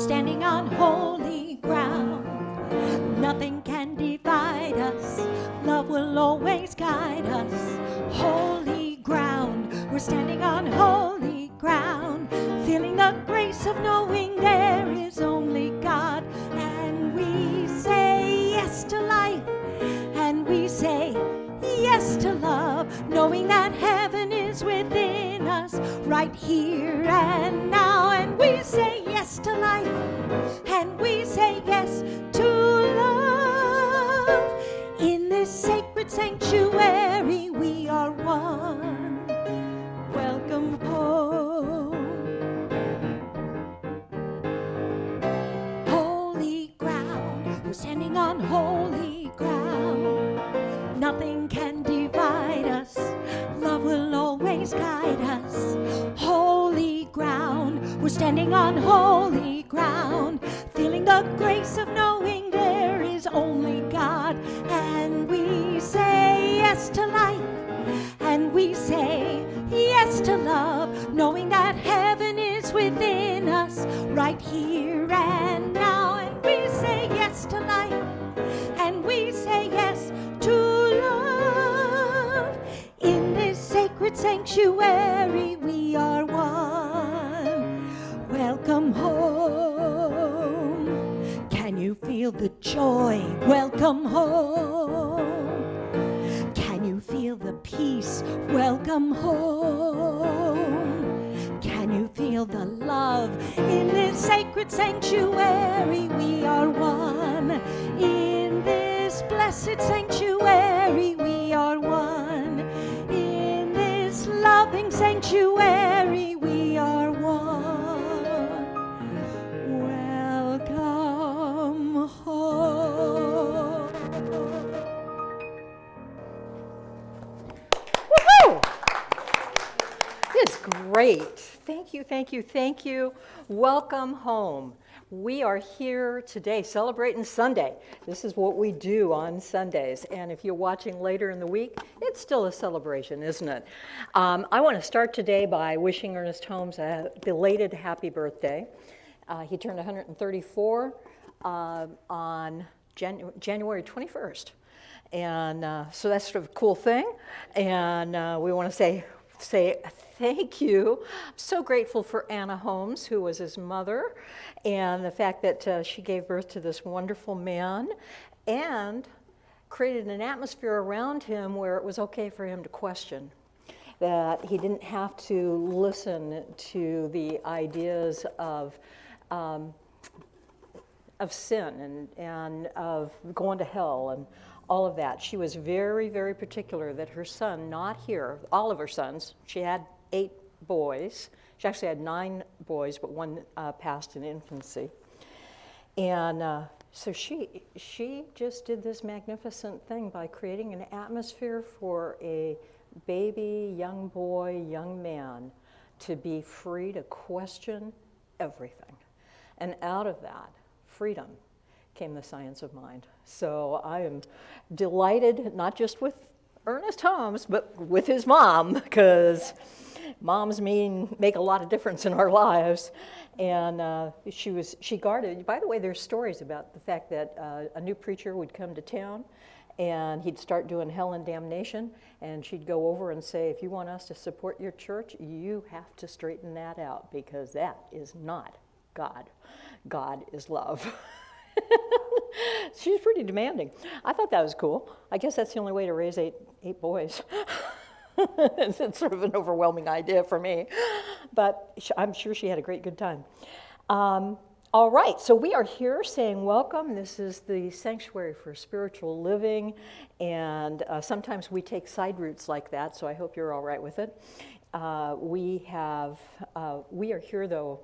standing on holy ground. Nothing can divide us. Love will always guide us. Holy ground, we're standing on holy ground. Feeling the grace of knowing there is only God. And we say yes to life. And we say yes to love. Knowing that heaven is within us right here and now. And we say yes to life. And we say yes to love. In this sacred sanctuary we are one. Welcome home. Holy ground, we're standing on holy ground. Nothing can divide us. Love will always guide us. Holy ground, we're standing on holy ground. Feeling the grace of knowing there is only God. And we say yes to life. And we say yes to love. Knowing that heaven is within us right here and now. And we say yes to life. And we say yes to love. In this sacred sanctuary we are one. Welcome home. Can you feel the joy? Welcome home. Can you feel the peace? Welcome home. Can you feel the love? In this sacred sanctuary we are one. In this blessed sanctuary we are one. In this loving sanctuary we are one. Welcome home. Woohoo! It's great. Thank you, thank you, thank you. Welcome home. We are here today celebrating Sunday. This is what we do on Sundays. And if you're watching later in the week, it's still a celebration, isn't it? I want to start today by wishing Ernest Holmes a belated happy birthday. He turned 134 on January 21st. And so that's sort of a cool thing. And we want to say thank you. I'm so grateful for Anna Holmes, who was his mother, and the fact that she gave birth to this wonderful man and created an atmosphere around him where it was okay for him to question, that he didn't have to listen to the ideas of sin and of going to hell and all of that. She was very, very particular that her son, not here, all of her sons, she had 8 boys. She actually had 9 boys, but one passed in infancy. And so she just did this magnificent thing by creating an atmosphere for a baby, young boy, young man to be free to question everything. And out of that freedom came the science of mind. So I am delighted, not just with Ernest Holmes, but with his mom, because moms make a lot of difference in our lives. And she guarded. By the way, there's stories about the fact that a new preacher would come to town and he'd start doing hell and damnation, and she'd go over and say, if you want us to support your church, you have to straighten that out, because that is not God. God is love. She's pretty demanding. I thought that was cool. I guess that's the only way to raise eight boys. It's sort of an overwhelming idea for me, but I'm sure she had a good time. All right, so we are here saying welcome. This is the Sanctuary for Spiritual Living, and sometimes we take side routes like that, so I hope you're all right with it. We are here, though,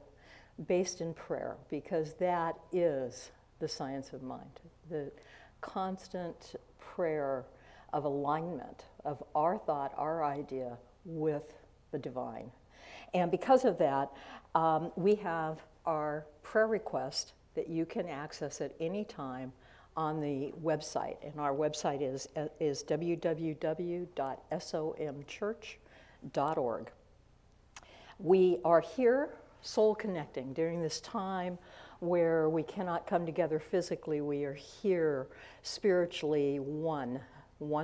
based in prayer, because that is the science of mind, the constant prayer of alignment of our thought, our idea with the divine. And because of that, we have our prayer request that you can access at any time on the website. And our website is www.somchurch.org. We are here soul connecting during this time where we cannot come together physically, we are here spiritually one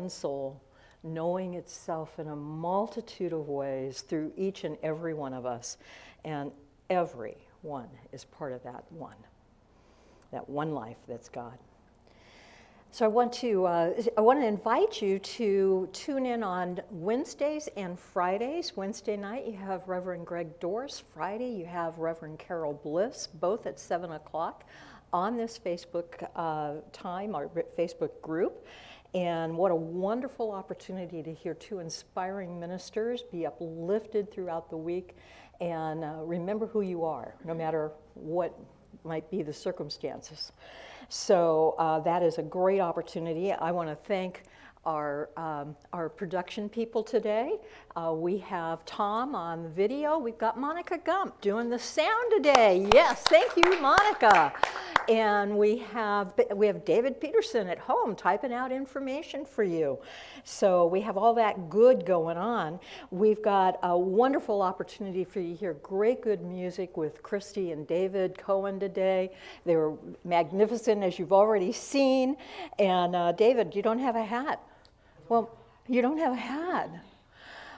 soul, knowing itself in a multitude of ways through each and every one of us. And everyone is part of that one life that's God. So I want to invite you to tune in on Wednesdays and Fridays. Wednesday night you have Reverend Greg Dorse. Friday you have Reverend Carol Bliss, both at 7 o'clock on this Facebook time, our Facebook group. And what a wonderful opportunity to hear two inspiring ministers be uplifted throughout the week. And remember who you are, no matter what might be the circumstances. So that is a great opportunity. I want to thank our production people today. We have Tom on the video. We've got Monica Gump doing the sound today. Yes, thank you, Monica. And we have David Peterson at home typing out information for you. So we have all that good going on. We've got a wonderful opportunity for you to hear great good music with Christy and David Cohen today. They were magnificent, as you've already seen. And David, you don't have a hat. Well, you don't have a hat.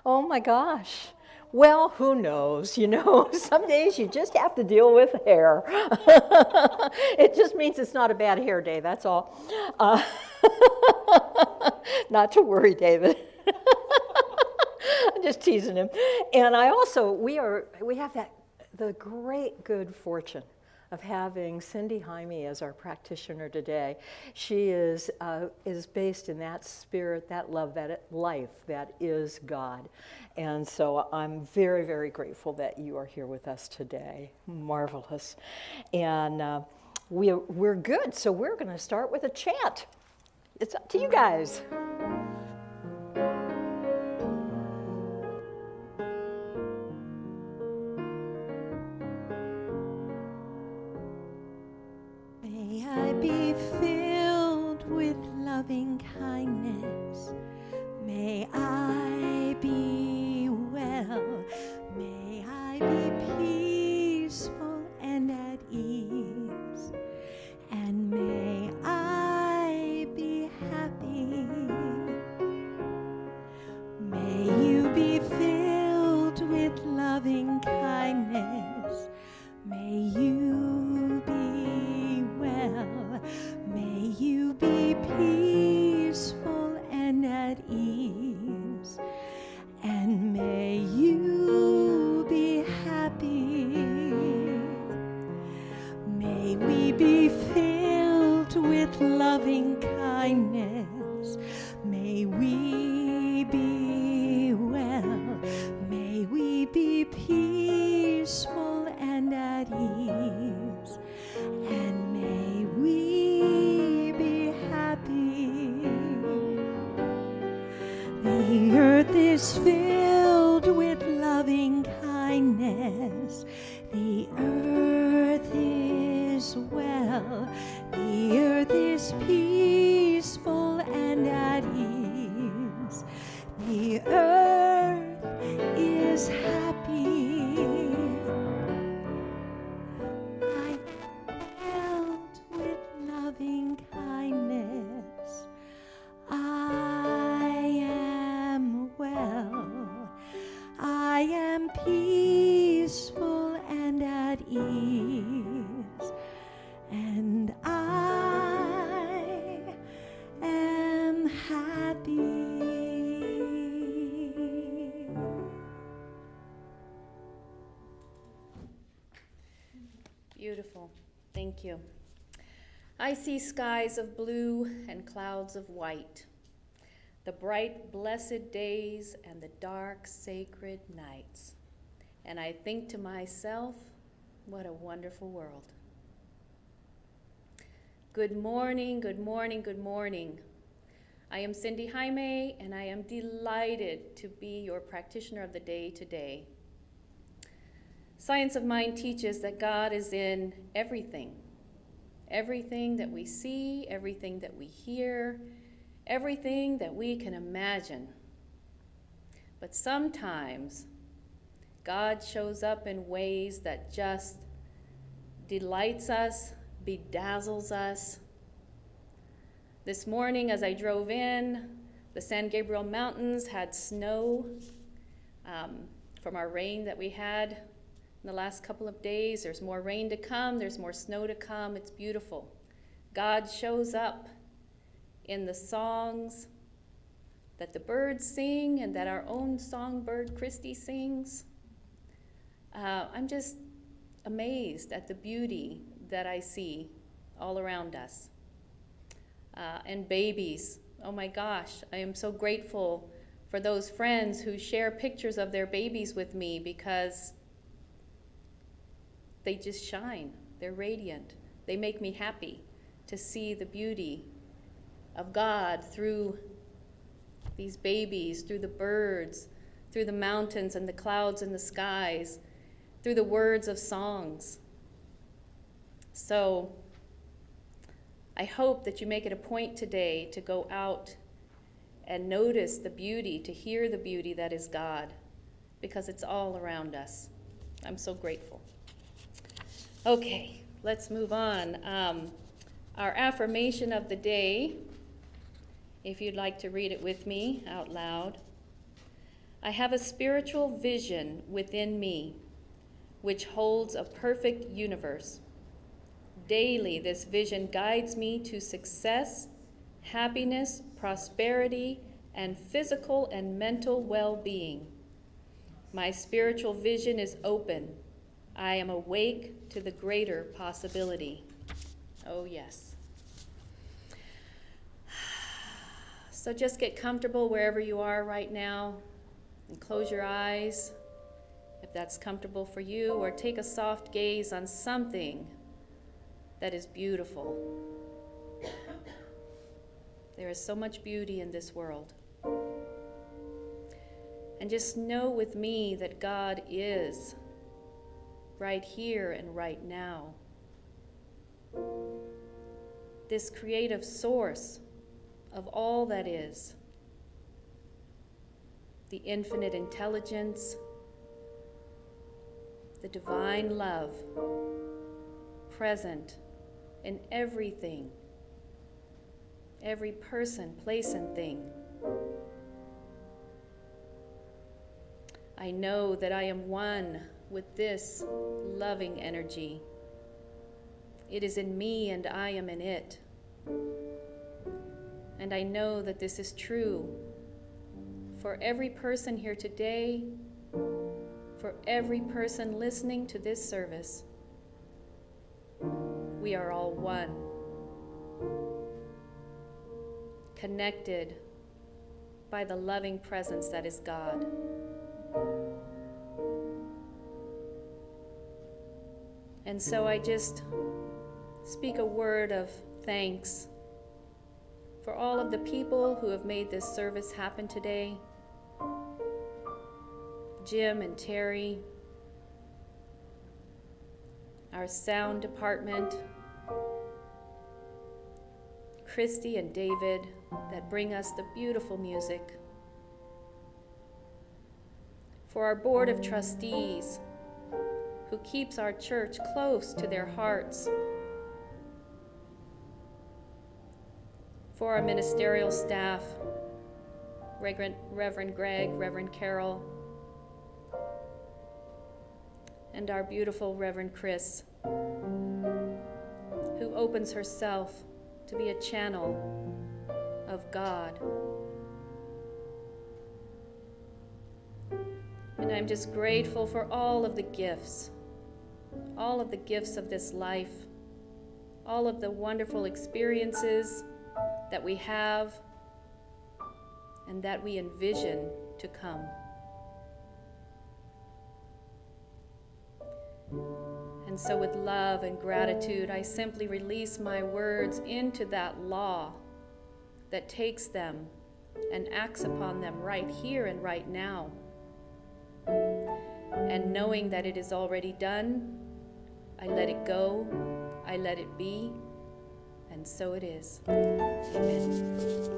Oh my gosh. Well, who knows, some days you just have to deal with hair. It just means it's not a bad hair day, that's all. Not to worry, David. I'm just teasing him. And we have the great good fortune of having Cindy Jaime as our practitioner today. She is based in that spirit, that love, that life that is God. And so I'm very, very grateful that you are here with us today. Marvelous. And we're good, so we're going to start with a chant. It's up to you guys. May I be filled with loving kindness. May I be well. May I be peaceful and at ease. And may I be happy. May you be filled with loving kindness. May you be well. May you be peaceful and at ease. And may you be happy. May we be filled with loving kindness. May we be well. May we be peaceful and at ease. And may we be happy. The earth is filled with loving kindness. The earth is well. The earth is peaceful and at ease. The earth is happy. I am filled with loving kindness. I am well. I am peaceful and at ease. And I am happy. Beautiful. Thank you. I see skies of blue and clouds of white, the bright, blessed days and the dark, sacred nights. And I think to myself, what a wonderful world. Good morning, good morning, good morning. I am Cindy Jaime, and I am delighted to be your practitioner of the day today. Science of Mind teaches that God is in everything. Everything that we see, everything that we hear, everything that we can imagine. But sometimes God shows up in ways that just delights us, bedazzles us. This morning as I drove in, the San Gabriel Mountains had snow from our rain that we had in the last couple of days. There's more rain to come, there's more snow to come. It's beautiful. God shows up in the songs that the birds sing and that our own songbird Christy sings. I'm just amazed at the beauty that I see all around us. And babies, oh my gosh, I am so grateful for those friends who share pictures of their babies with me because they just shine, they're radiant. They make me happy to see the beauty of God through these babies, through the birds, through the mountains and the clouds and the skies, through the words of songs. So I hope that you make it a point today to go out and notice the beauty, to hear the beauty that is God, because it's all around us. I'm so grateful. Okay, let's move on. Our affirmation of the day, if you'd like to read it with me out loud. I have a spiritual vision within me, which holds a perfect universe. Daily, this vision guides me to success, happiness, prosperity, and physical and mental well-being. My spiritual vision is open. I am awake to the greater possibility. Oh, yes. So just get comfortable wherever you are right now and close your eyes if that's comfortable for you, or take a soft gaze on something that is beautiful. There is so much beauty in this world. And just know with me that God is right here and right now. This creative source of all that is. The infinite intelligence, the divine love, present in everything. Every person, place, and thing. I know that I am one with this loving energy. It is in me and I am in it. And I know that this is true for every person here today, for every person listening to this service. We are all one. Connected by the loving presence that is God. And so I just speak a word of thanks for all of the people who have made this service happen today. Jim and Terry, our sound department, Christy and David, that bring us the beautiful music. For our board of trustees, who keeps our church close to their hearts. For our ministerial staff, Reverend Greg, Reverend Carol, and our beautiful Reverend Chris, who opens herself to be a channel of God. And I'm just grateful for all of the gifts of this life, all of the wonderful experiences that we have and that we envision to come. And so with love and gratitude, I simply release my words into that law that takes them and acts upon them right here and right now. And knowing that it is already done, I let it go, I let it be, and so it is. Amen.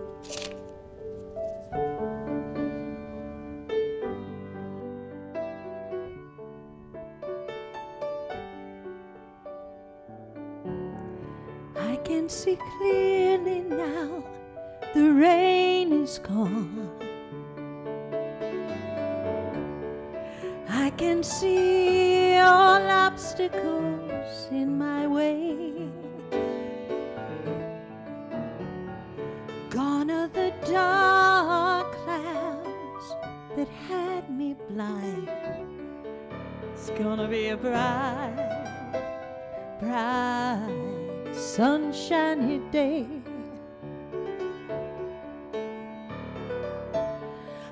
can see clearly now, the rain is gone. I can see all obstacles in my way. Gone are the dark clouds that had me blind. It's gonna be a bright, bright, sunshiny day.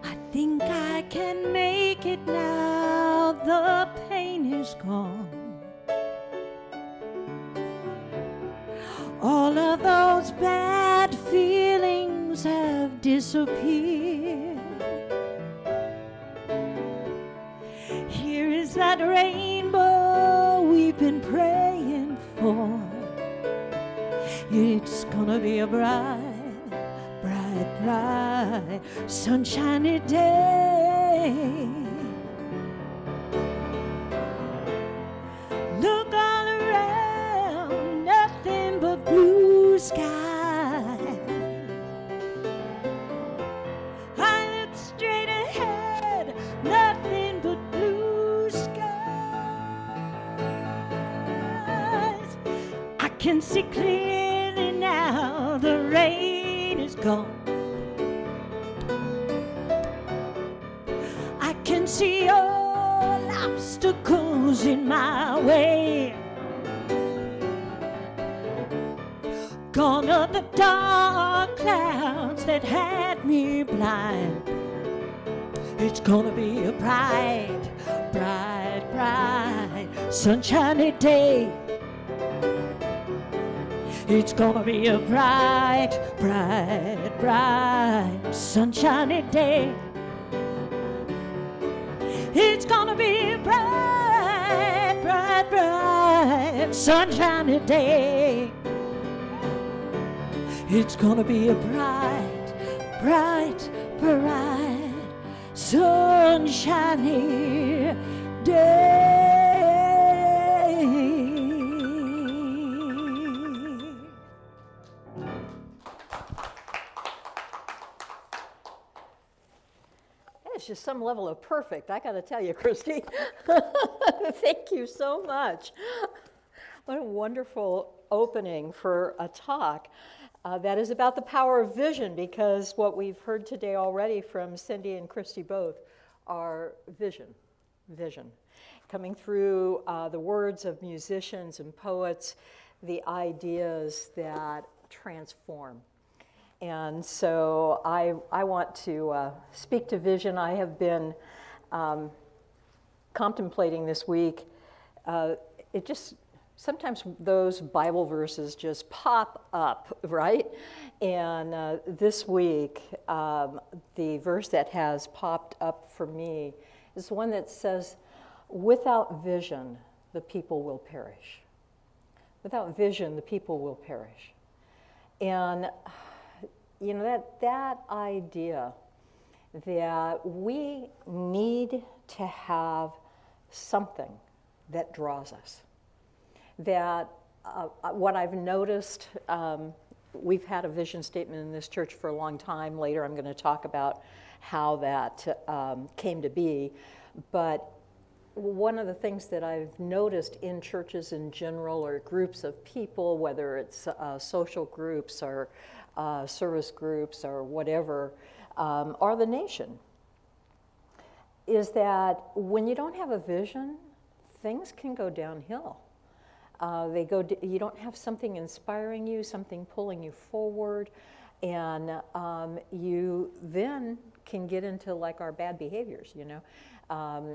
I think I can make it now, the pain is gone. All of those bad feelings have disappeared. Here is that rainbow we've been praying for. It's gonna be a bright, bright, bright, sunshiny day. Look all around, nothing but blue sky. I look straight ahead, nothing but blue skies. I can see clearly now, the rain is gone. I can see all obstacles in my way. Gone are the dark clouds that had me blind. It's gonna be a bright, bright, bright, sunshiny day. It's gonna be a bright, bright, bright, sunshiny day. It's gonna be a bright, bright, bright, sunshiny day. It's gonna be a bright, bright, bright, sunshiny day. It's just some level of perfect, I gotta tell you, Christy. Thank you so much. What a wonderful opening for a talk that is about the power of vision, because what we've heard today already from Cindy and Christy both are vision. Coming through the words of musicians and poets, the ideas that transform. And so I want to speak to vision. I have been contemplating this week. Sometimes those Bible verses just pop up, right? And this week, the verse that has popped up for me is one that says, without vision, the people will perish. Without vision, the people will perish. And you know, that idea that we need to have something that draws us. That what I've noticed, we've had a vision statement in this church for a long time. Later I'm going to talk about how that came to be. But one of the things that I've noticed in churches in general, or groups of people, whether it's social groups or service groups or whatever, or the nation, is that when you don't have a vision, things can go downhill. You don't have something inspiring you, something pulling you forward, and you then can get into like our bad behaviors, you know.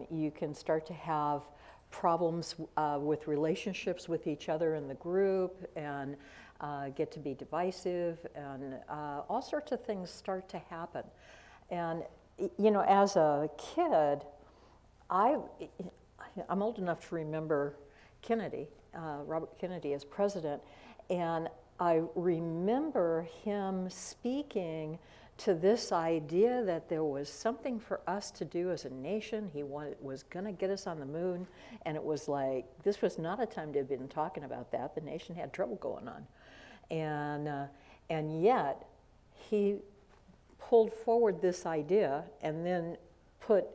You can start to have problems with relationships with each other in the group, and get to be divisive, and all sorts of things start to happen. And you know, as a kid, I'm old enough to remember Kennedy, Robert Kennedy as president, and I remember him speaking to this idea that there was something for us to do as a nation. He was going to get us on the moon, and it was like, this was not a time to have been talking about that. The nation had trouble going on. And yet, he pulled forward this idea and then put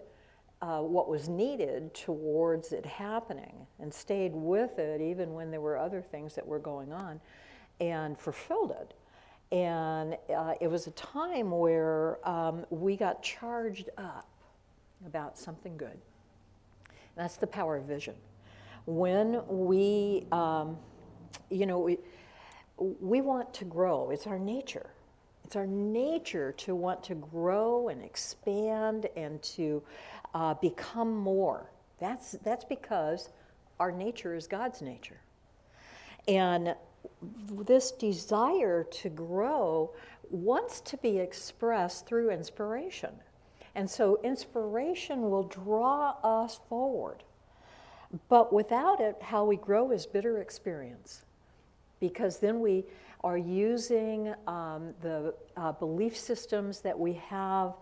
what was needed towards it happening and stayed with it even when there were other things that were going on and fulfilled it. And it was a time where we got charged up about something good. That's the power of vision. When we, we want to grow. It's our nature. It's our nature to want to grow and expand and to become more. That's because our nature is God's nature. And this desire to grow wants to be expressed through inspiration. And so inspiration will draw us forward. But without it, how we grow is bitter experience. Because then we are using the belief systems that we have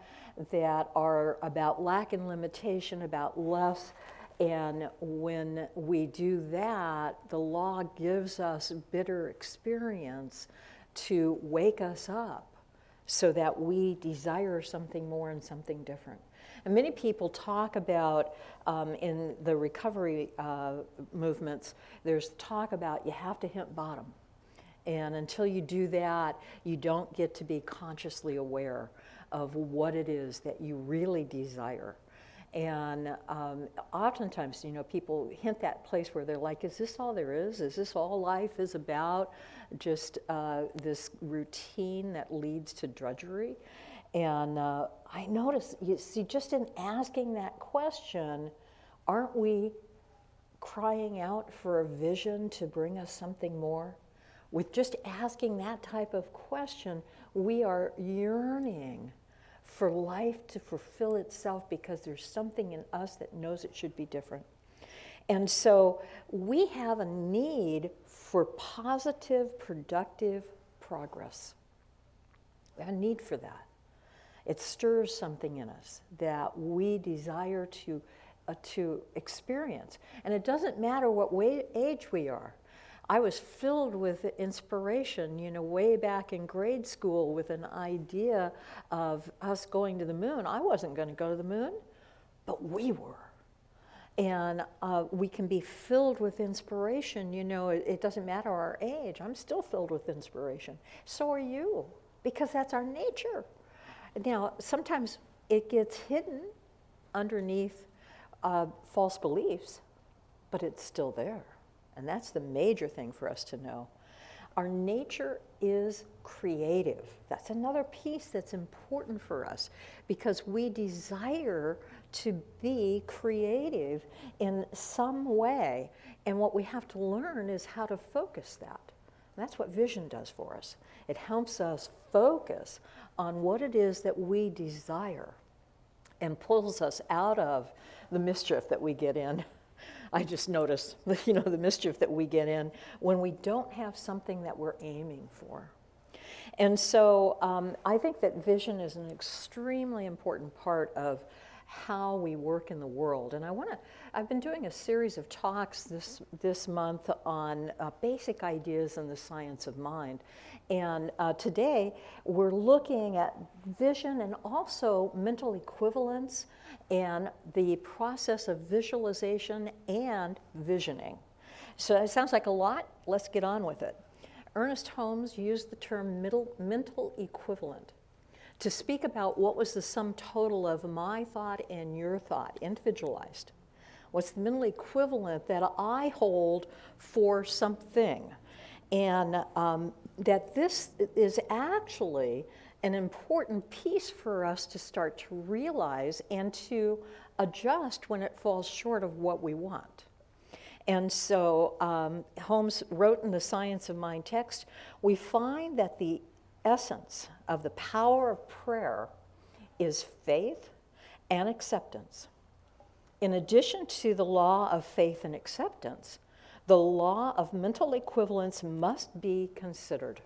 that are about lack and limitation, about less. And when we do that, the law gives us bitter experience to wake us up so that we desire something more and something different. And many people talk about, in the recovery movements, there's talk about you have to hit bottom. And until you do that, you don't get to be consciously aware of what it is that you really desire. And oftentimes, people hint that place where they're like, is this all there is? Is this all life is about? Just this routine that leads to drudgery? And I notice, you see, just in asking that question, aren't we crying out for a vision to bring us something more? With just asking that type of question, we are yearning for life to fulfill itself because there's something in us that knows it should be different. And so we have a need for positive, productive progress. We have a need for that. It stirs something in us that we desire to experience. And it doesn't matter what age we are. I was filled with inspiration, way back in grade school with an idea of us going to the moon. I wasn't going to go to the moon, but we were. And we can be filled with inspiration. It doesn't matter our age. I'm still filled with inspiration. So are you, because that's our nature. Now, sometimes it gets hidden underneath false beliefs, but it's still there. And that's the major thing for us to know. Our nature is creative. That's another piece that's important for us because we desire to be creative in some way. And what we have to learn is how to focus that. And that's what vision does for us. It helps us focus on what it is that we desire and pulls us out of the mischief that we get in. I just noticed, the mischief that we get in when we don't have something that we're aiming for. And so I think that vision is an extremely important part of how we work in the world. And I've been doing a series of talks this month on basic ideas in the science of mind. And today we're looking at vision and also mental equivalence and the process of visualization and visioning. So it sounds like a lot. Let's get on with it. Ernest Holmes used the term mental equivalent to speak about what was the sum total of my thought and your thought, individualized. What's the mental equivalent that I hold for something? And that this is actually an important piece for us to start to realize and to adjust when it falls short of what we want. And so Holmes wrote in the Science of Mind text, we find that the essence of the power of prayer is faith and acceptance. In addition to the law of faith and acceptance, the law of mental equivalence must be considered.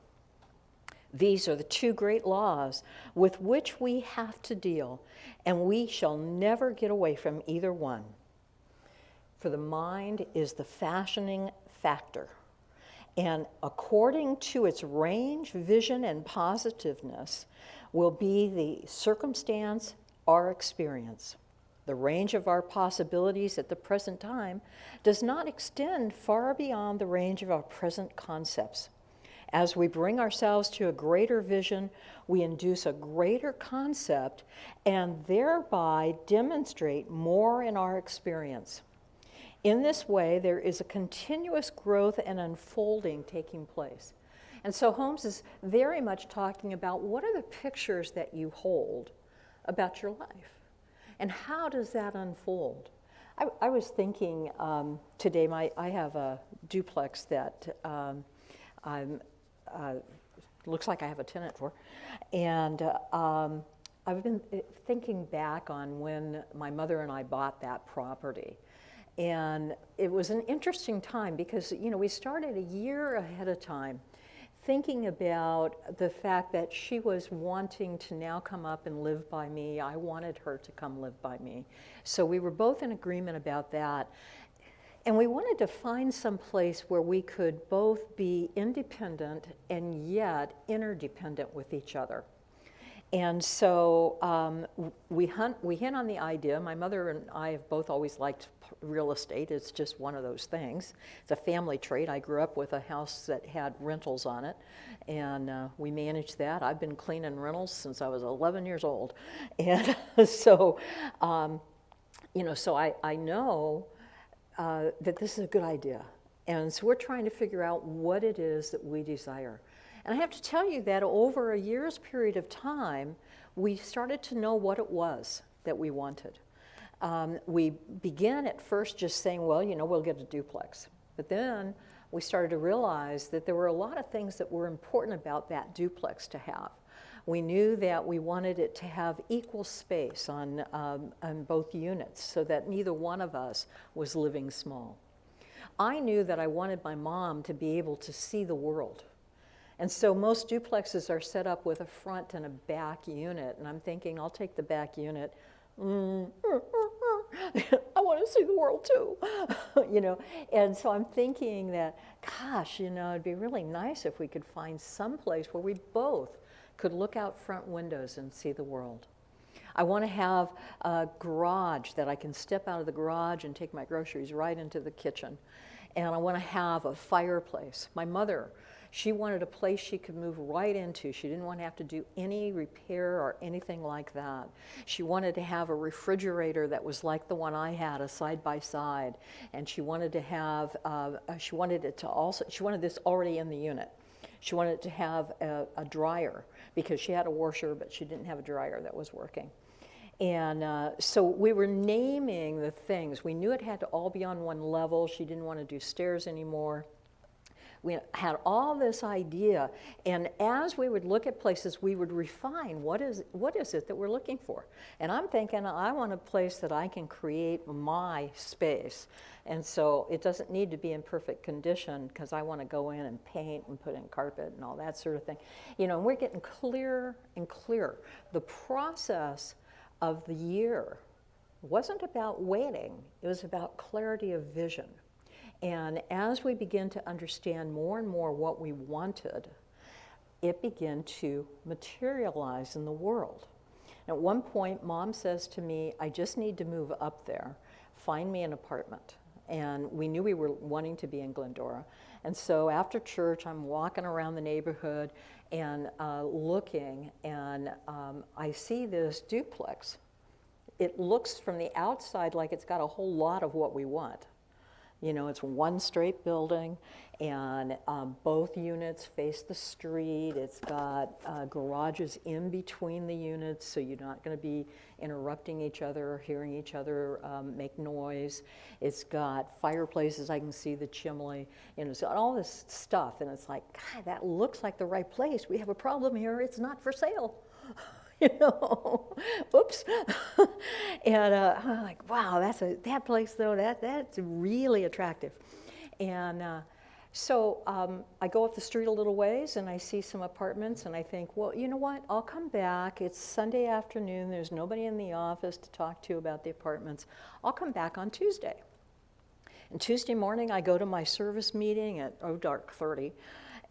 These are the two great laws with which we have to deal, and we shall never get away from either one. For the mind is the fashioning factor, And according to its range, vision, and positiveness will be the circumstance, our experience. The range of our possibilities at the present time does not extend far beyond the range of our present concepts. As we bring ourselves to a greater vision, we induce a greater concept and thereby demonstrate more in our experience. In this way, there is a continuous growth and unfolding taking place. And so Holmes is very much talking about what are the pictures that you hold about your life, and how does that unfold? I was thinking today, I have a duplex that looks like I have a tenant for, and I've been thinking back on when my mother and I bought that property. And it was an interesting time because, we started a year ahead of time thinking about the fact that she was wanting to now come up and live by me. I wanted her to come live by me. So we were both in agreement about that. And we wanted to find some place where we could both be independent and yet interdependent with each other. And so we hit on the idea. My mother and I have both always liked real estate. It's just one of those things. It's a family trait. I grew up with a house that had rentals on it, and we managed that. I've been cleaning rentals since I was 11 years old. And so, so I know that this is a good idea. And so we're trying to figure out what it is that we desire. And I have to tell you that over a year's period of time, we started to know what it was that we wanted. We began at first just saying, well, we'll get a duplex. But then we started to realize that there were a lot of things that were important about that duplex to have. We knew that we wanted it to have equal space on both units so that neither one of us was living small. I knew that I wanted my mom to be able to see the world. And so most duplexes are set up with a front and a back unit, and I'm thinking, I'll take the back unit. I want to see the world too, And so I'm thinking that, gosh, it'd be really nice if we could find some place where we both could look out front windows and see the world. I want to have a garage that I can step out of the garage and take my groceries right into the kitchen. And I want to have a fireplace. My mother, she wanted a place she could move right into. She didn't want to have to do any repair or anything like that. She wanted to have a refrigerator that was like the one I had, a side-by-side. And she wanted to have, she wanted this already in the unit. She wanted to have a dryer because she had a washer, but she didn't have a dryer that was working. And so we were naming the things. We knew it had to all be on one level. She didn't want to do stairs anymore. We had all this idea, and as we would look at places, we would refine what is it that we're looking for. And I'm thinking, I want a place that I can create my space. And so it doesn't need to be in perfect condition because I want to go in and paint and put in carpet and all that sort of thing. And we're getting clearer and clearer. The process of the year wasn't about waiting. It was about clarity of vision. And as we begin to understand more and more what we wanted, it began to materialize in the world. At one point, Mom says to me, I just need to move up there, find me an apartment. And we knew we were wanting to be in Glendora. And so after church, I'm walking around the neighborhood and looking, and I see this duplex. It looks from the outside like it's got a whole lot of what we want. It's one straight building, and both units face the street. It's got garages in between the units, so you're not going to be interrupting each other or hearing each other make noise. It's got fireplaces. I can see the chimney. It's got all this stuff, and it's like, God, that looks like the right place. We have a problem here. It's not for sale. Oops. And I'm like, wow, that place though, that's really attractive. And so I go up the street a little ways and I see some apartments and I think, well, you know what, I'll come back. It's Sunday afternoon. There's nobody in the office to talk to about the apartments. I'll come back on Tuesday. And Tuesday morning, I go to my service meeting at dark 30,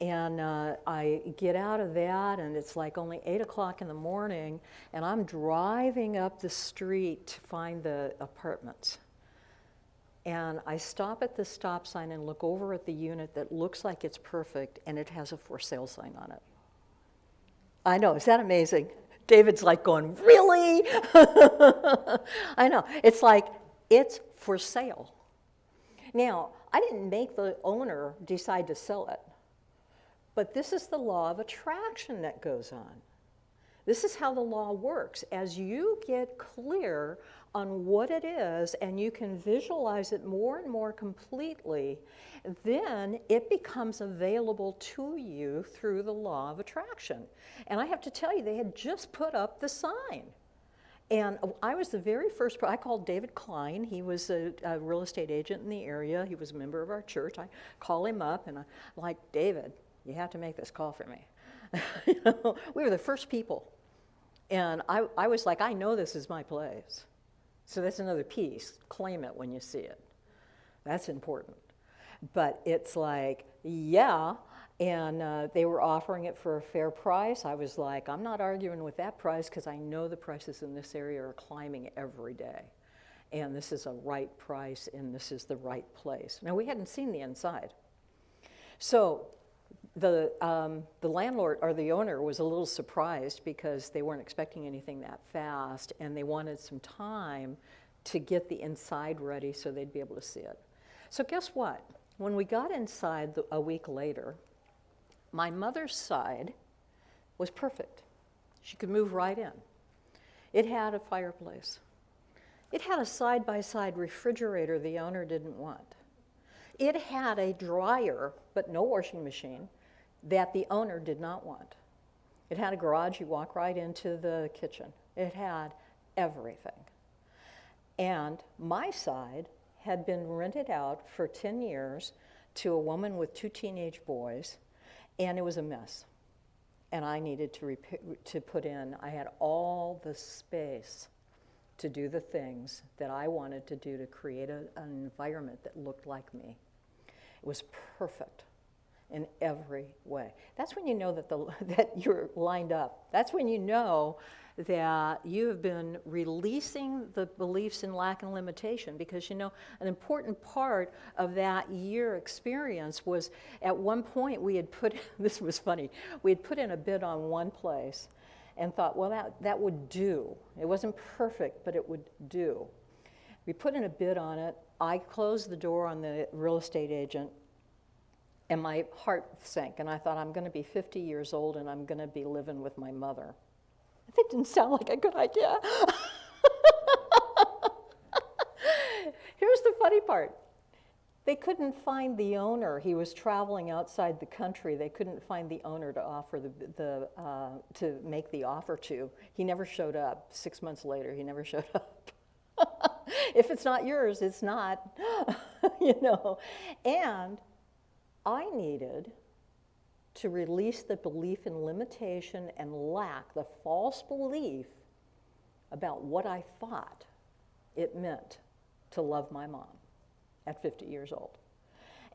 and I get out of that, and it's like only 8 o'clock in the morning, and I'm driving up the street to find the apartments. And I stop at the stop sign and look over at the unit that looks like it's perfect, and it has a for sale sign on it. I know, is that amazing? David's like going, really? I know, it's like, it's for sale. Now, I didn't make the owner decide to sell it, but this is the law of attraction that goes on. This is how the law works. As you get clear on what it is and you can visualize it more and more completely, then it becomes available to you through the law of attraction. And I have to tell you, they had just put up the sign. And I was the very first, I called David Klein. He was a real estate agent in the area. He was a member of our church. I call him up and I'm like, David, you have to make this call for me. You know, we were the first people. And I was like, I know this is my place. So that's another piece. Claim it when you see it. That's important. But it's like, yeah, and they were offering it for a fair price. I was like, I'm not arguing with that price because I know the prices in this area are climbing every day. And this is a right price and this is the right place. Now, we hadn't seen the inside. So the landlord or the owner was a little surprised because they weren't expecting anything that fast and they wanted some time to get the inside ready so they'd be able to see it. So guess what? When we got inside a week later, my mother's side was perfect. She could move right in. It had a fireplace. It had a side-by-side refrigerator the owner didn't want. It had a dryer, but no washing machine, that the owner did not want. It had a garage, you walk right into the kitchen. It had everything. And my side had been rented out for 10 years to a woman with 2 teenage boys, and it was a mess. And I needed to put in, I had all the space to do the things that I wanted to do to create an environment that looked like me. It was perfect in every way. That's when you know that you're lined up. That's when you know that you have been releasing the beliefs in lack and limitation, because you know an important part of that year experience was at one point we had put, this was funny, we had put in a bid on one place and thought, well, that would do. It wasn't perfect, but it would do. We put in a bid on it. I closed the door on the real estate agent, and my heart sank, and I thought, I'm going to be 50 years old, and I'm going to be living with my mother. That didn't sound like a good idea. Here's the funny part. They couldn't find the owner. He was traveling outside the country. They couldn't find the owner to offer to make the offer to. He never showed up. 6 months later, he never showed up. If it's not yours, it's not, you know. And I needed to release the belief in limitation and lack, the false belief about what I thought it meant to love my mom at 50 years old.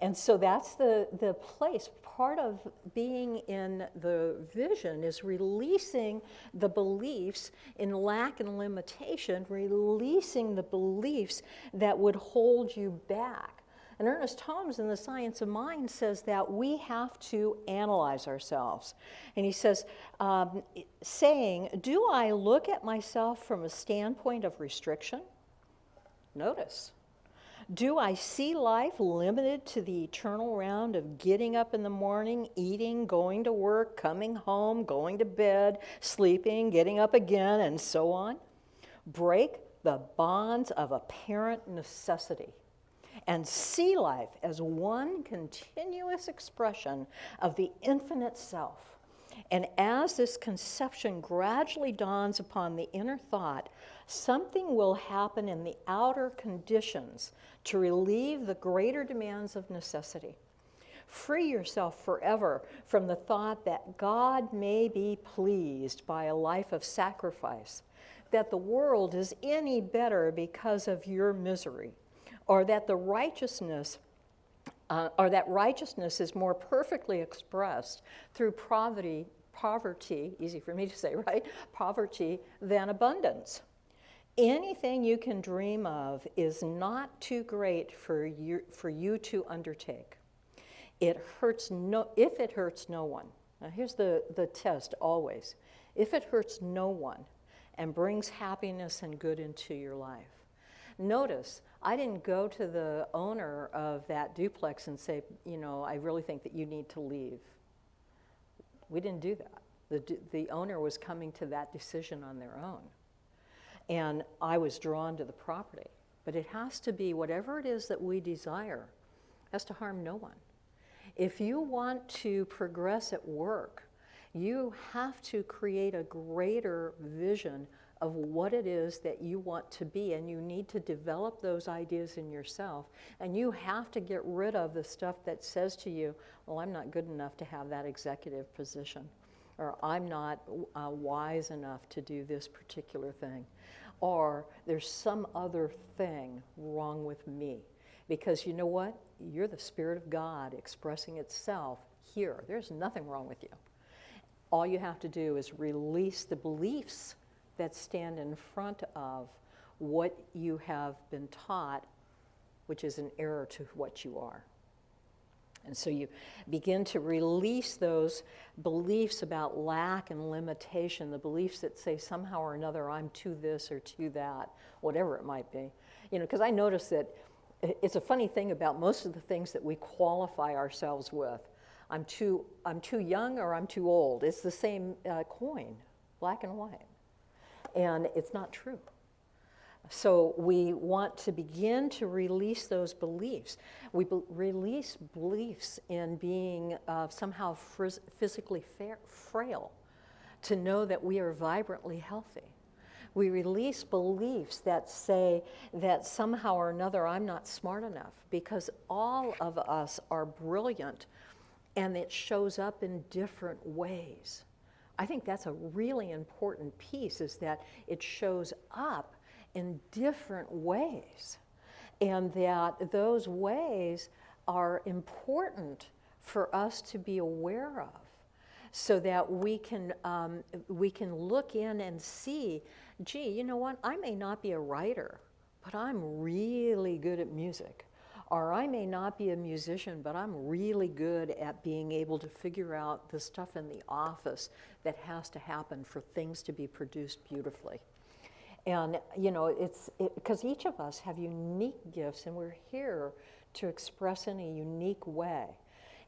And so that's the place. Part of being in the vision is releasing the beliefs in lack and limitation, releasing the beliefs that would hold you back. And Ernest Holmes in The Science of Mind says that we have to analyze ourselves. And he says, saying, do I look at myself from a standpoint of restriction? Notice. Do I see life limited to the eternal round of getting up in the morning, eating, going to work, coming home, going to bed, sleeping, getting up again, and so on? Break the bonds of apparent necessity and see life as one continuous expression of the infinite self. And as this conception gradually dawns upon the inner thought, something will happen in the outer conditions to relieve the greater demands of necessity. Free yourself forever from the thought that God may be pleased by a life of sacrifice, that the world is any better because of your misery, or that the righteousness or that righteousness is more perfectly expressed through poverty, easy for me to say, right? Poverty than abundance. Anything you can dream of is not too great for you to undertake. If it hurts no one. Now here's the test always. If it hurts no one and brings happiness and good into your life. Notice, I didn't go to the owner of that duplex and say, I really think that you need to leave. We didn't do that. The owner was coming to that decision on their own. And I was drawn to the property. But it has to be whatever it is that we desire, has to harm no one. If you want to progress at work, you have to create a greater vision of what it is that you want to be, and you need to develop those ideas in yourself, and you have to get rid of the stuff that says to you, well, I'm not good enough to have that executive position, or I'm not wise enough to do this particular thing, or there's some other thing wrong with me. Because you know what? You're the Spirit of God expressing itself here. There's nothing wrong with you. All you have to do is release the beliefs that stand in front of what you have been taught, which is an error to what you are. And so you begin to release those beliefs about lack and limitation, the beliefs that say somehow or another I'm to this or to that, whatever it might be. Because I notice that it's a funny thing about most of the things that we qualify ourselves with. I'm too young or I'm too old. It's the same coin, black and white. And it's not true. So we want to begin to release those beliefs. We release beliefs in being somehow physically frail, to know that we are vibrantly healthy. We release beliefs that say that somehow or another I'm not smart enough, because all of us are brilliant, and it shows up in different ways. I think that's a really important piece, is that it shows up in different ways, and that those ways are important for us to be aware of, so that we can look in and see, gee, you know what, I may not be a writer, but I'm really good at music. Or I may not be a musician, but I'm really good at being able to figure out the stuff in the office that has to happen for things to be produced beautifully. And, it's because each of us have unique gifts, and we're here to express in a unique way.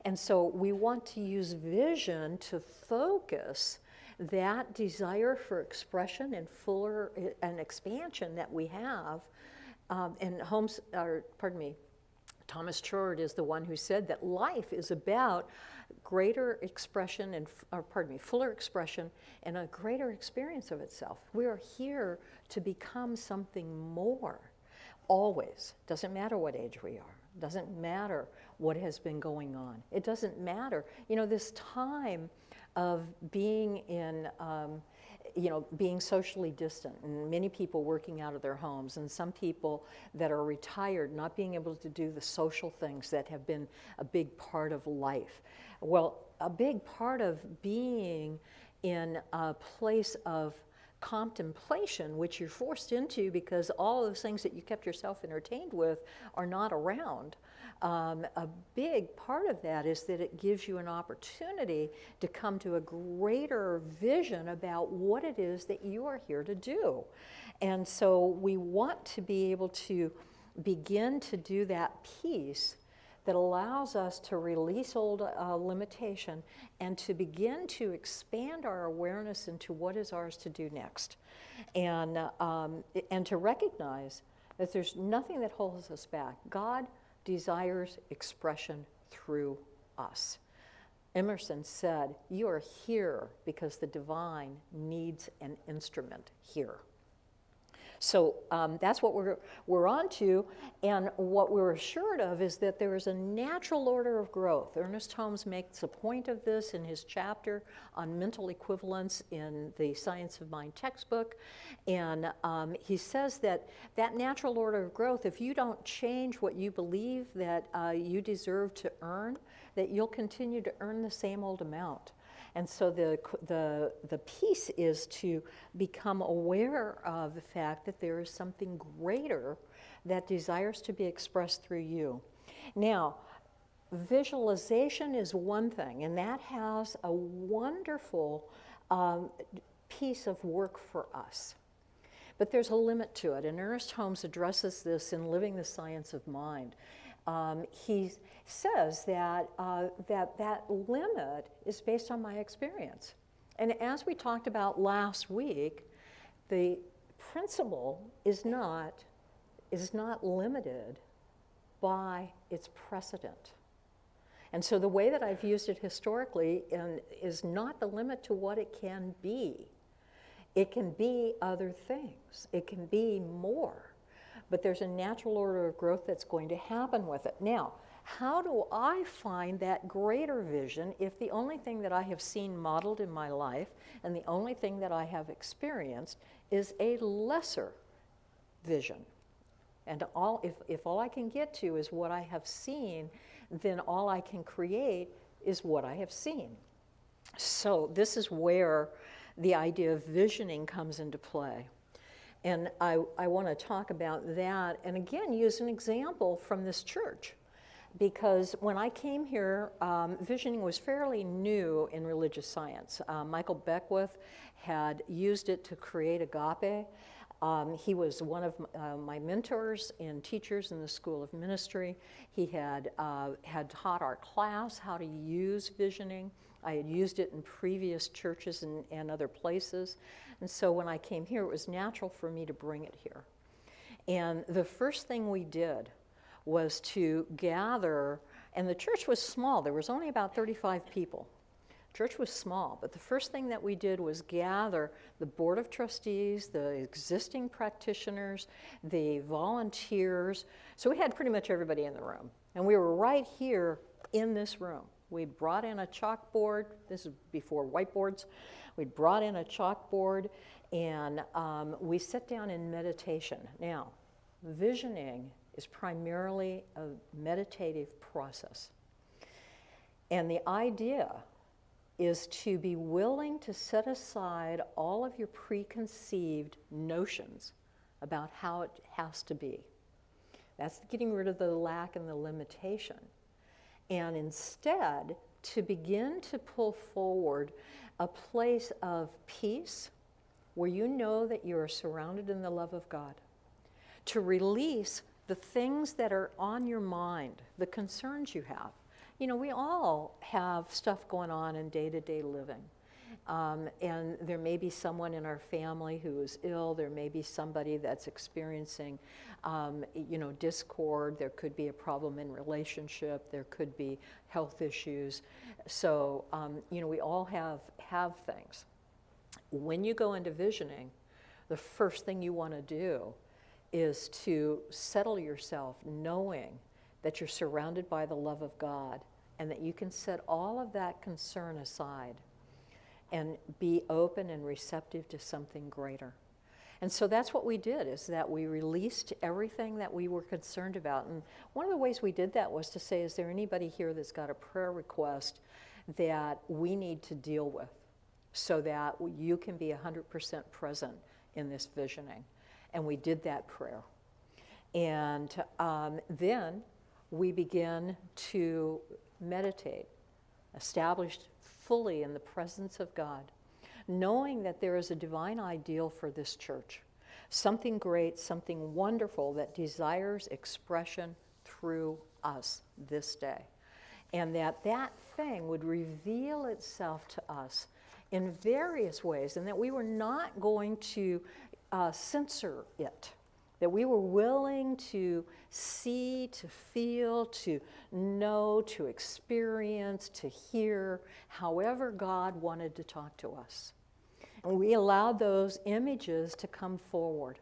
And so we want to use vision to focus that desire for expression and fuller and expansion that we have. Thomas Trord is the one who said that life is about greater expression and, fuller expression and a greater experience of itself. We are here to become something more, always. Doesn't matter what age we are. Doesn't matter what has been going on. It doesn't matter. This time of being in being socially distant, and many people working out of their homes, and some people that are retired not being able to do the social things that have been a big part of life. Well, a big part of being in a place of contemplation, which you're forced into because all those things that you kept yourself entertained with are not around. A big part of that is that it gives you an opportunity to come to a greater vision about what it is that you are here to do. And so we want to be able to begin to do that piece that allows us to release old limitation and to begin to expand our awareness into what is ours to do next. And to recognize that there's nothing that holds us back. God desires expression through us. Emerson said, "You are here because the divine needs an instrument here." So that's what we're on to, and what we're assured of is that there is a natural order of growth. Ernest Holmes makes a point of this in his chapter on mental equivalence in the Science of Mind textbook, and he says that that natural order of growth, if you don't change what you believe that you deserve to earn, that you'll continue to earn the same old amount. And so the piece is to become aware of the fact that there is something greater that desires to be expressed through you. Now, visualization is one thing, and that has a wonderful piece of work for us. But there's a limit to it, and Ernest Holmes addresses this in Living the Science of Mind. He says that that limit is based on my experience. And as we talked about last week, the principle is not limited by its precedent. And so the way that I've used it historically is not the limit to what it can be. It can be other things. It can be more. But there's a natural order of growth that's going to happen with it. Now, how do I find that greater vision if the only thing that I have seen modeled in my life and the only thing that I have experienced is a lesser vision? And if all I can get to is what I have seen, then all I can create is what I have seen. So this is where the idea of visioning comes into play. And I want to talk about that, and again, use an example from this church. Because when I came here, visioning was fairly new in religious science. Michael Beckwith had used it to create agape. He was one of my mentors and teachers in the School of Ministry. He had taught our class how to use visioning. I had used it in previous churches and other places. And so when I came here, it was natural for me to bring it here. And the first thing we did was to gather, and the church was small. There was only about 35 people. Church was small, but the first thing that we did was gather the board of trustees, the existing practitioners, the volunteers. So we had pretty much everybody in the room. And we were right here in this room. We brought in a chalkboard. This is before whiteboards. We brought in a chalkboard, and we sat down in meditation. Now, visioning is primarily a meditative process. And the idea is to be willing to set aside all of your preconceived notions about how it has to be. That's getting rid of the lack and the limitation. And instead, to begin to pull forward a place of peace where you know that you are surrounded in the love of God. To release the things that are on your mind, the concerns you have. You know, we all have stuff going on in day-to-day living. And there may be someone in our family who is ill. There may be somebody that's experiencing, discord. There could be a problem in relationship. There could be health issues. So, we all have things. When you go into visioning, the first thing you want to do is to settle yourself knowing that you're surrounded by the love of God and that you can set all of that concern aside and be open and receptive to something greater. And so that's what we did, is that we released everything that we were concerned about. And one of the ways we did that was to say, is there anybody here that's got a prayer request that we need to deal with so that you can be 100% present in this visioning? And we did that prayer. And then we began to meditate, established fully in the presence of God, knowing that there is a divine ideal for this church, something great, something wonderful that desires expression through us this day. And that thing would reveal itself to us in various ways, and that we were not going to censor it, that we were willing to see, to feel, to know, to experience, to hear, however God wanted to talk to us. And we allowed those images to come forward.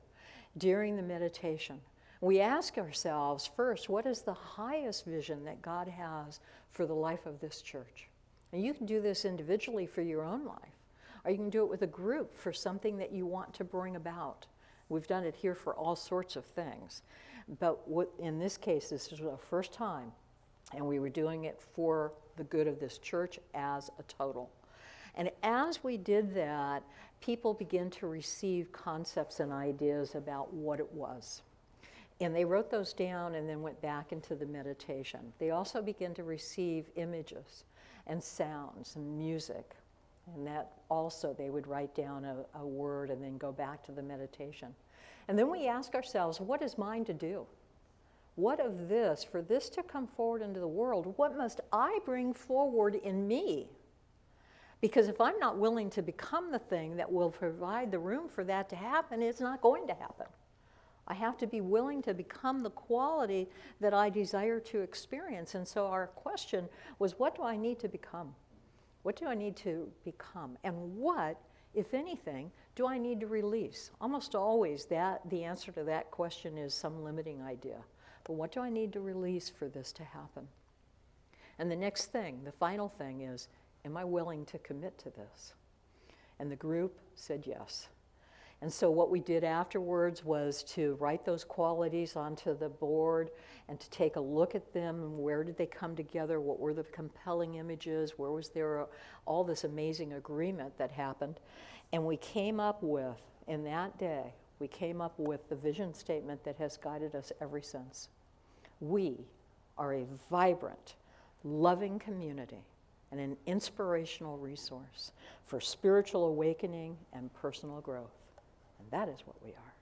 during the meditation. We ask ourselves first, what is the highest vision that God has for the life of this church? And you can do this individually for your own life, or you can do it with a group for something that you want to bring about. We've done it here for all sorts of things. But in this case, this is the first time, and we were doing it for the good of this church as a total. And as we did that, people began to receive concepts and ideas about what it was. And they wrote those down and then went back into the meditation. They also began to receive images and sounds and music. And that also, they would write down a word and then go back to the meditation. And then we ask ourselves, what is mine to do? What of this, for this to come forward into the world, what must I bring forward in me? Because if I'm not willing to become the thing that will provide the room for that to happen, it's not going to happen. I have to be willing to become the quality that I desire to experience. And so our question was, what do I need to become? What do I need to become? And what, if anything, do I need to release? Almost always the answer to that question is some limiting idea. But what do I need to release for this to happen? And the next thing, the final thing is, am I willing to commit to this? And the group said yes. And so what we did afterwards was to write those qualities onto the board and to take a look at them and where did they come together, what were the compelling images, where was there all this amazing agreement that happened. And we came up with, in that day, we came up with the vision statement that has guided us ever since. We are a vibrant, loving community and an inspirational resource for spiritual awakening and personal growth. And that is what we are.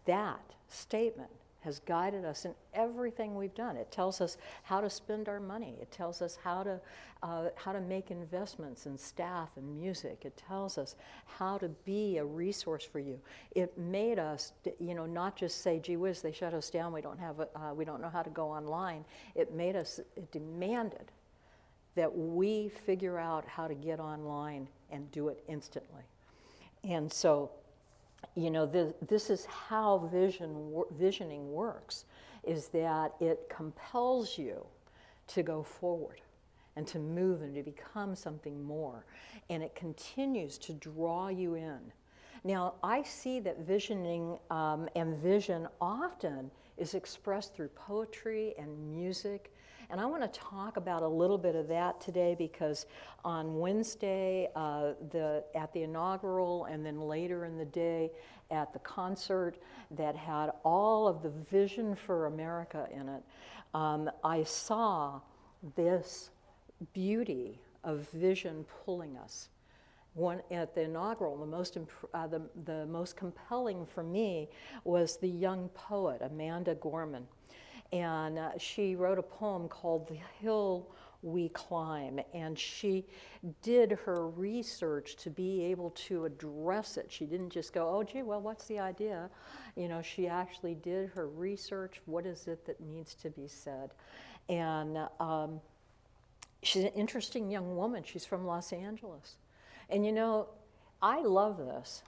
That statement has guided us in everything we've done. It tells us how to spend our money. It tells us how to make investments in staff and music. It tells us how to be a resource for you. It made us, not just say, gee whiz, they shut us down. We don't know how to go online. It demanded that we figure out how to get online and do it instantly. And so, this is how visioning works, is that it compels you to go forward and to move and to become something more. And it continues to draw you in. Now, I see that visioning and vision often is expressed through poetry and music. And I want to talk about a little bit of that today because on Wednesday at the inaugural and then later in the day at the concert that had all of the vision for America in it, I saw this beauty of vision pulling us. At the inaugural, the most compelling for me was the young poet, Amanda Gorman. And she wrote a poem called The Hill We Climb, and she did her research to be able to address it. She didn't just go, oh, gee, well, what's the idea? She actually did her research. What is it that needs to be said? And she's an interesting young woman. She's from Los Angeles. And I love this.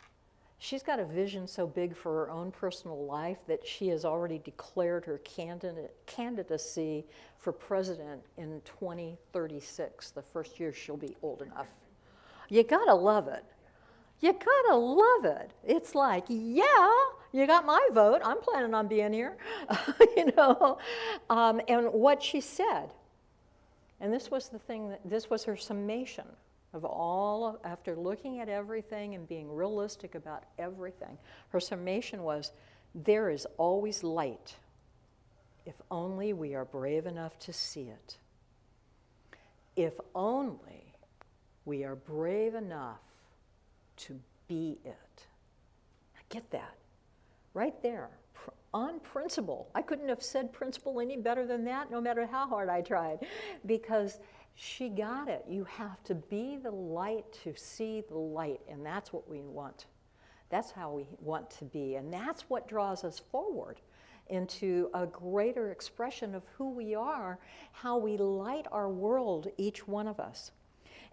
She's got a vision so big for her own personal life that she has already declared her candidacy for president in 2036, the first year she'll be old enough. You gotta love it. You gotta love it. It's like, yeah, you got my vote. I'm planning on being here, And what she said, and this was the thing, this was her summation of all, after looking at everything and being realistic about everything, her summation was, there is always light if only we are brave enough to see it. If only we are brave enough to be it. Now get that, right there, on principle. I couldn't have said principle any better than that, no matter how hard I tried, because she got it. You have to be the light to see the light, and that's what we want. That's how we want to be, and that's what draws us forward into a greater expression of who we are, how we light our world, each one of us.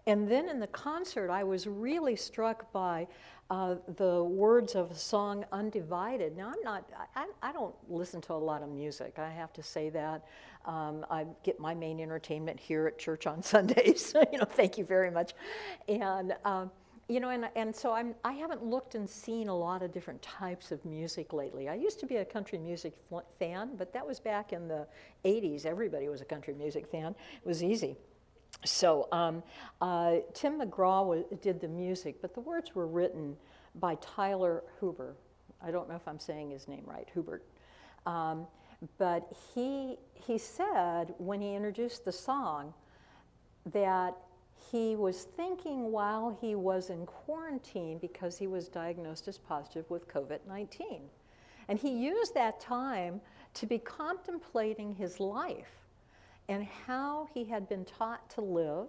And then in the concert, I was really struck by the words of a song, Undivided. Now, I don't listen to a lot of music, I have to say that. I get my main entertainment here at church on Sundays, thank you very much. And, and so I haven't looked and seen a lot of different types of music lately. I used to be a country music fan, but that was back in the 80s. Everybody was a country music fan. It was easy. So Tim McGraw did the music, but the words were written by Tyler Huber. I don't know if I'm saying his name right, Hubert. But he said when he introduced the song that he was thinking while he was in quarantine because he was diagnosed as positive with COVID-19. And he used that time to be contemplating his life and how he had been taught to live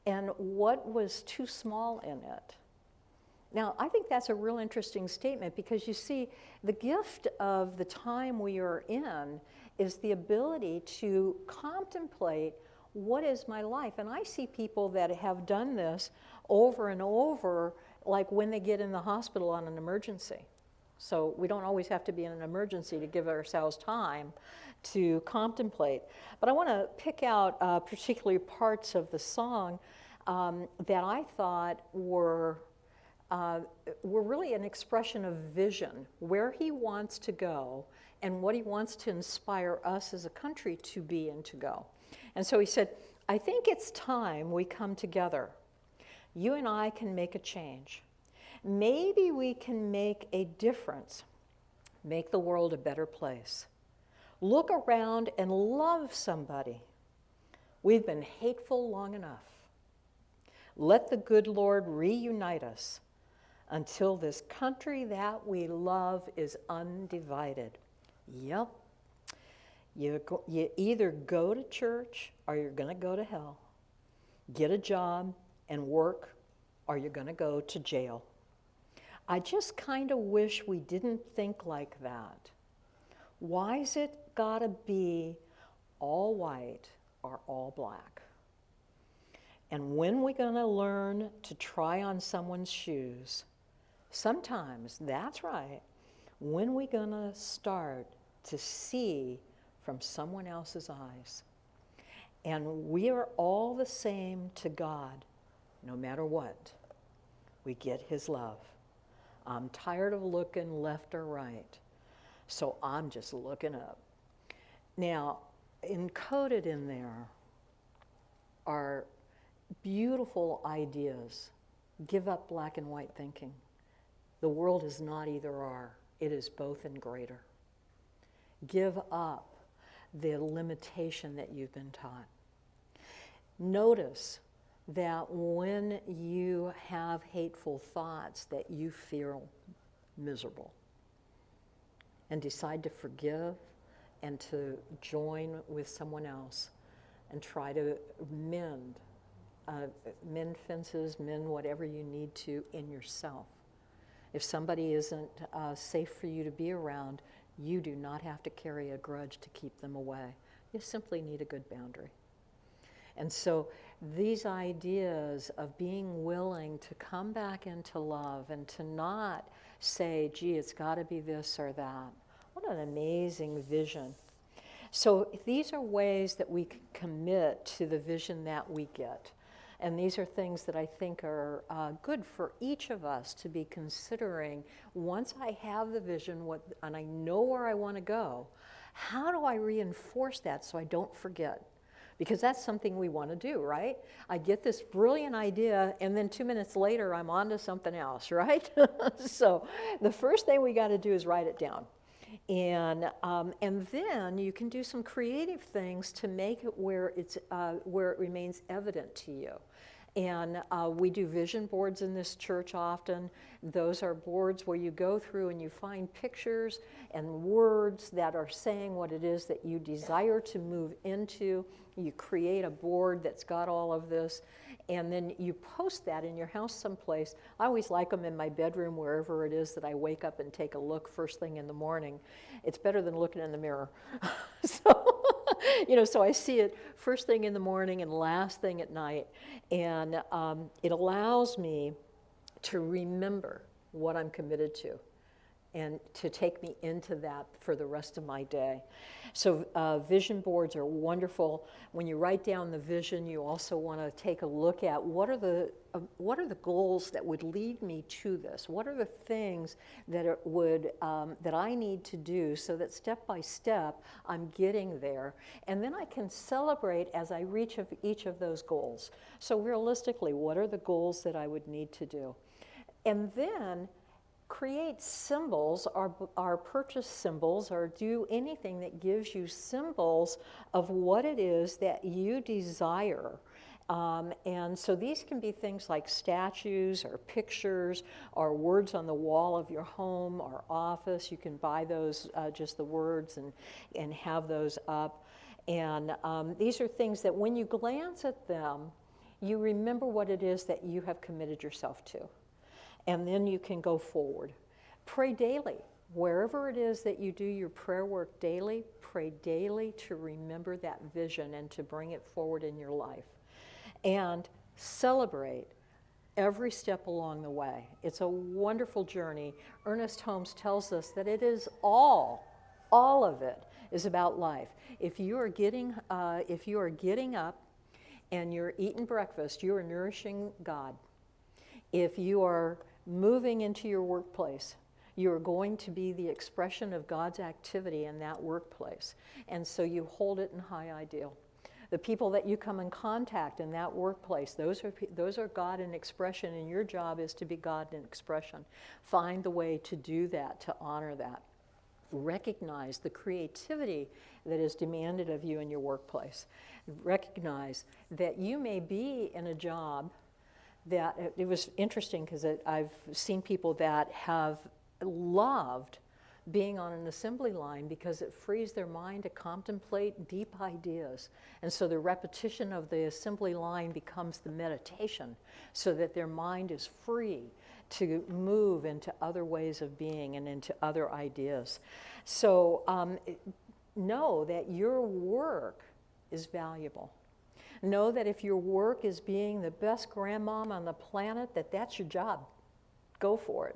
and what was too small in it. Now, I think that's a real interesting statement because you see, the gift of the time we are in is the ability to contemplate what is my life. And I see people that have done this over and over, like when they get in the hospital on an emergency. So we don't always have to be in an emergency to give ourselves time to contemplate. But I want to pick out particularly parts of the song that I thought were really an expression of vision, where he wants to go and what he wants to inspire us as a country to be and to go. And so he said, I think it's time we come together. You and I can make a change. Maybe we can make a difference, make the world a better place. Look around and love somebody. We've been hateful long enough. Let the good Lord reunite us until this country that we love is undivided. Yep. You either go to church or you're going to go to hell. Get a job and work or you're going to go to jail. I just kind of wish we didn't think like that. Why's it gotta be all white or all black? And when we're gonna learn to try on someone's shoes, sometimes, that's right, when we gonna start to see from someone else's eyes? And we are all the same to God, no matter what. We get his love. I'm tired of looking left or right, so I'm just looking up. Now, encoded in there are beautiful ideas. Give up black and white thinking. The world is not either or, it is both and greater. Give up the limitation that you've been taught. Notice that when you have hateful thoughts that you feel miserable, and decide to forgive and to join with someone else and try to mend fences, mend whatever you need to in yourself. If somebody isn't safe for you to be around, you do not have to carry a grudge to keep them away. You simply need a good boundary. And so these ideas of being willing to come back into love and to not say, gee, it's got to be this or that. What an amazing vision. So these are ways that we can commit to the vision that we get. And these are things that I think are good for each of us to be considering. Once I have the vision and I know where I want to go, how do I reinforce that so I don't forget? Because that's something we want to do, right? I get this brilliant idea, and then 2 minutes later, I'm on to something else, right? So the first thing we got to do is write it down. And then you can do some creative things to make it where it remains evident to you. And we do vision boards in this church often. Those are boards where you go through and you find pictures and words that are saying what it is that you desire to move into. You create a board that's got all of this, and then you post that in your house someplace. I always like them in my bedroom, wherever it is that I wake up and take a look first thing in the morning. It's better than looking in the mirror. So So I see it first thing in the morning and last thing at night. And it allows me to remember what I'm committed to and to take me into that for the rest of my day. So vision boards are wonderful. When you write down the vision, you also want to take a look at what are the goals that would lead me to this? What are the things that that I need to do so that step by step I'm getting there? And then I can celebrate as I reach each of those goals. So realistically, what are the goals that I would need to do? And then create symbols, or purchase symbols, or do anything that gives you symbols of what it is that you desire. And so these can be things like statues or pictures or words on the wall of your home or office. You can buy those, just the words, and have those up. And these are things that when you glance at them, you remember what it is that you have committed yourself to. And then you can go forward. Pray daily. Wherever it is that you do your prayer work daily, pray daily to remember that vision and to bring it forward in your life. And celebrate every step along the way. It's a wonderful journey. Ernest Holmes tells us that it is all of it is about life. If you are getting up and you're eating breakfast, you are nourishing God. If you are moving into your workplace, you are going to be the expression of God's activity in that workplace. And so you hold it in high ideal. The people that you come in contact in that workplace, those are God in expression, and your job is to be God in expression. Find the way to do that, to honor that. Recognize the creativity that is demanded of you in your workplace. Recognize that you may be in a job that, it was interesting because I've seen people that have loved being on an assembly line because it frees their mind to contemplate deep ideas. And so the repetition of the assembly line becomes the meditation so that their mind is free to move into other ways of being and into other ideas. So know that your work is valuable. Know that if your work is being the best grandmom on the planet, that's your job. Go for it.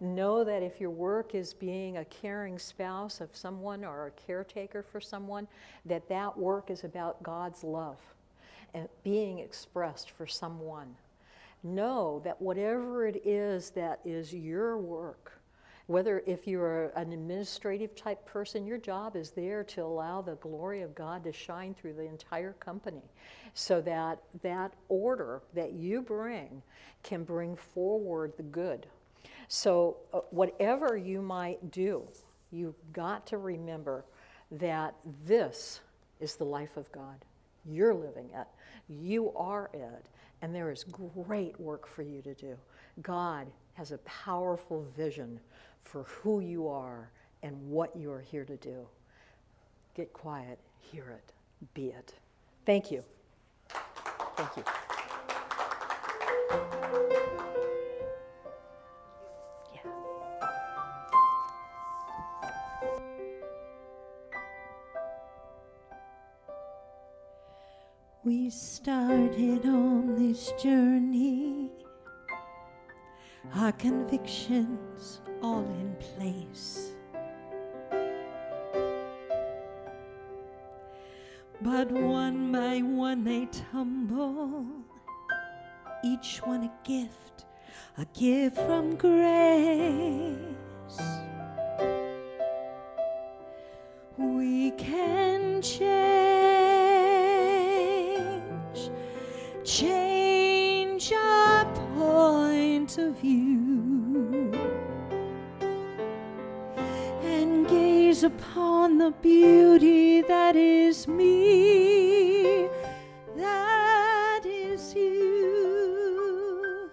Know that if your work is being a caring spouse of someone or a caretaker for someone, that work is about God's love and being expressed for someone. Know that whatever it is that is your work, whether if you're an administrative type person, your job is there to allow the glory of God to shine through the entire company so that that order that you bring can bring forward the good. So whatever you might do, you've got to remember that this is the life of God. You're living it. You are it. And there is great work for you to do. God has a powerful vision for who you are and what you are here to do. Get quiet, hear it, be it. Thank you. Thank you. Yeah. We started on this journey, our convictions all in place. But one by one they tumble, each one a gift from grace. We can change our point of view and gaze upon the beauty that is me, that is you.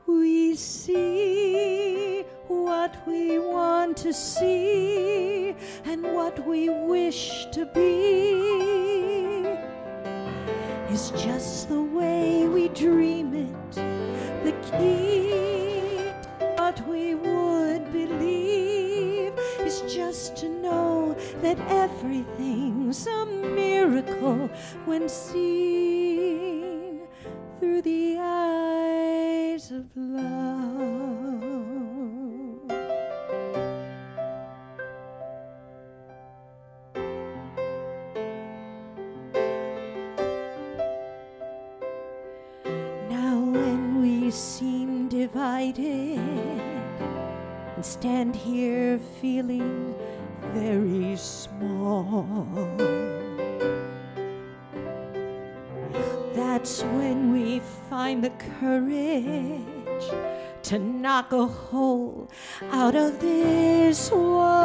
We see what we want to see and what we wish to be is just the way we dream it. The key to what we would believe is just to know that everything's a miracle when seen through the eyes of love. Now when we seem divided and stand here feeling very small, that's when we find the courage to knock a hole out of this wall.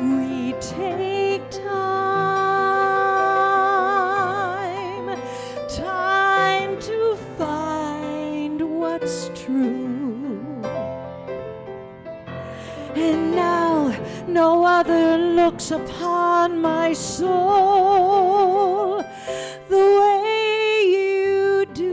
We take time to find what's true. And now no other looks upon my soul the way you do.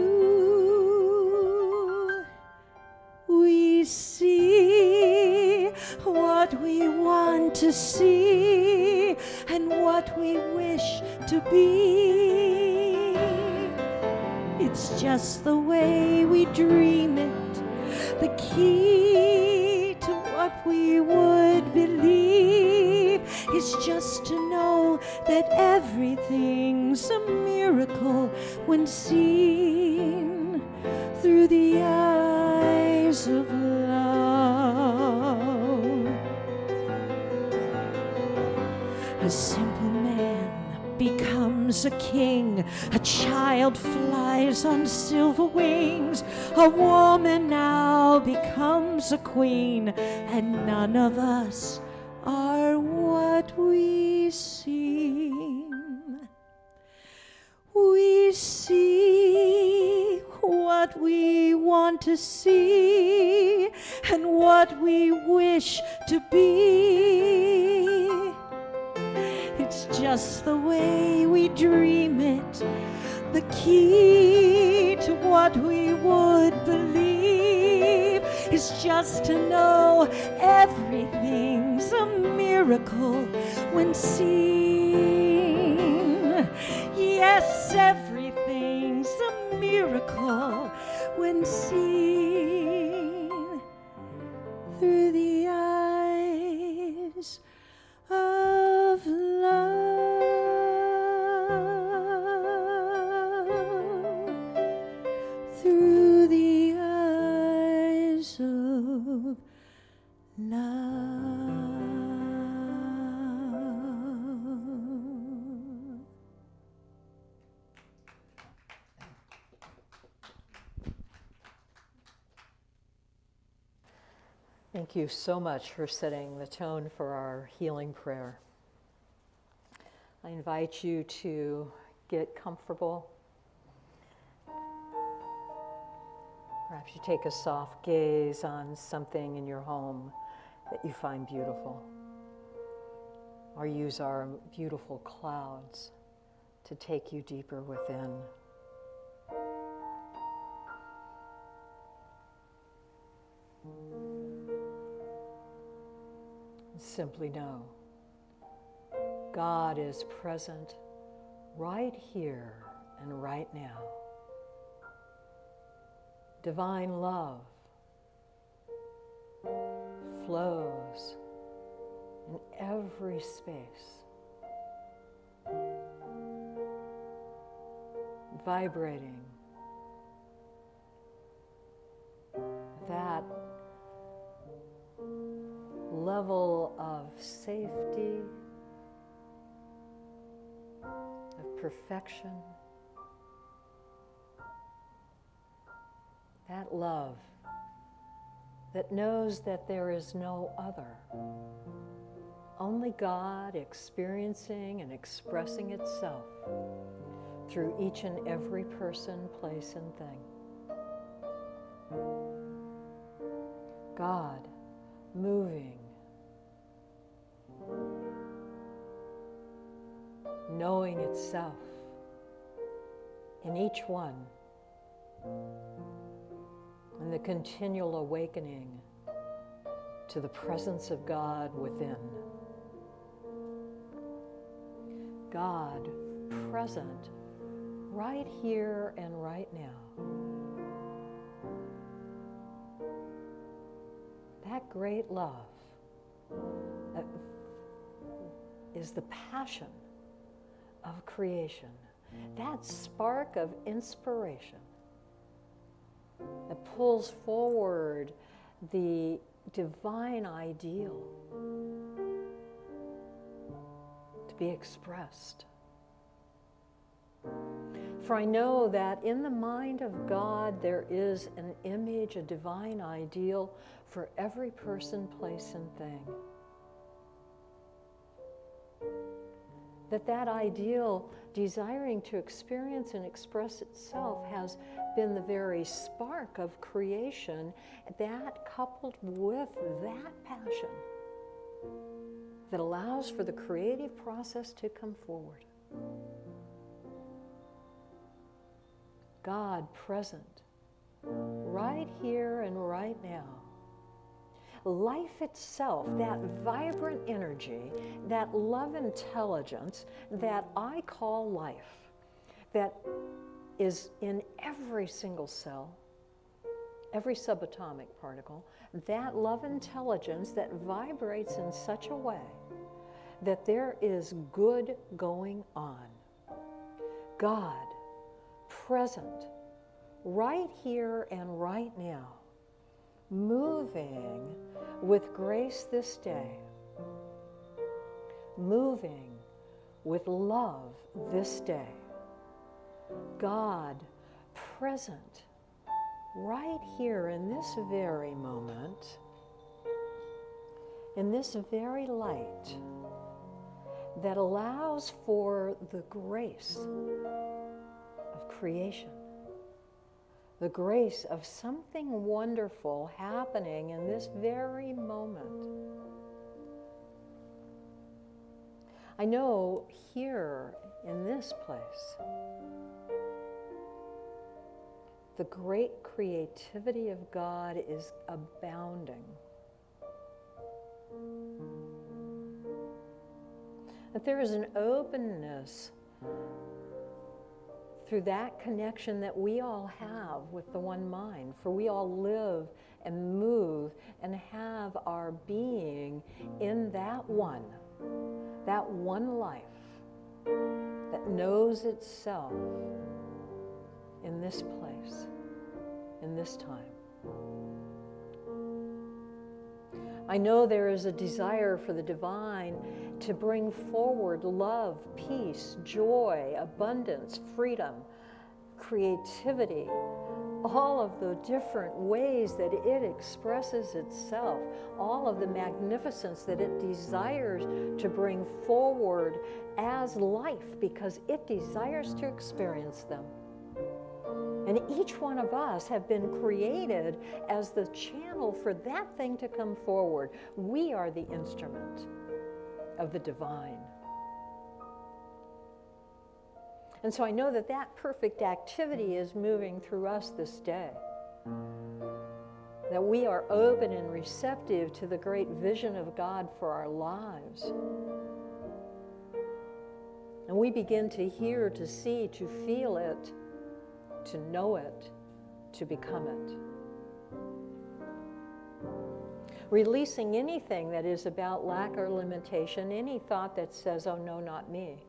We see what we want to see and what we wish to be. It's just the way we dream it, the key to what we would believe is just to know that everything's a miracle when seen through the eyes of love. A simple man becomes a king, a child flies on silver wings, a woman now becomes a queen, and none of us are what we seem. We see what we want to see and what we wish to be. It's just the way we dream it, the key to what we would believe is just to know everything's a miracle when seen. Yes, everything's a miracle when seen through the eyes of love. Through the eyes of love. Thank you so much for setting the tone for our healing prayer. I invite you to get comfortable. Perhaps you take a soft gaze on something in your home that you find beautiful, or use our beautiful clouds to take you deeper within. Simply know God is present right here and right now. Divine love flows in every space, vibrating that level of safety, of perfection, that love that knows that there is no other, only God experiencing and expressing itself through each and every person, place, and thing. God moving, knowing itself in each one, and the continual awakening to the presence of God within. God present right here and right now. That great love is the passion of creation, that spark of inspiration that pulls forward the divine ideal to be expressed. For I know that in the mind of God there is an image, a divine ideal for every person, place, and thing. That ideal, desiring to experience and express itself, has been the very spark of creation, that coupled with that passion that allows for the creative process to come forward. God present right here and right now. Life itself, that vibrant energy, that love intelligence that I call life, that is in every single cell, every subatomic particle, that love intelligence that vibrates in such a way that there is good going on. God present right here and right now, moving with grace this day, moving with love this day. God present right here in this very moment, in this very light that allows for the grace of creation, the grace of something wonderful happening in this very moment. I know here in this place, the great creativity of God is abounding. That there is an openness through that connection that we all have with the one mind, for we all live and move and have our being in that one life that knows itself in this place, in this time. I know there is a desire for the divine to bring forward love, peace, joy, abundance, freedom, creativity, all of the different ways that it expresses itself, all of the magnificence that it desires to bring forward as life, because it desires to experience them. And each one of us have been created as the channel for that thing to come forward. We are the instrument of the divine. And so I know that that perfect activity is moving through us this day. That we are open and receptive to the great vision of God for our lives. And we begin to hear, to see, to feel it, to know it, to become it. Releasing anything that is about lack or limitation, any thought that says, oh no, not me.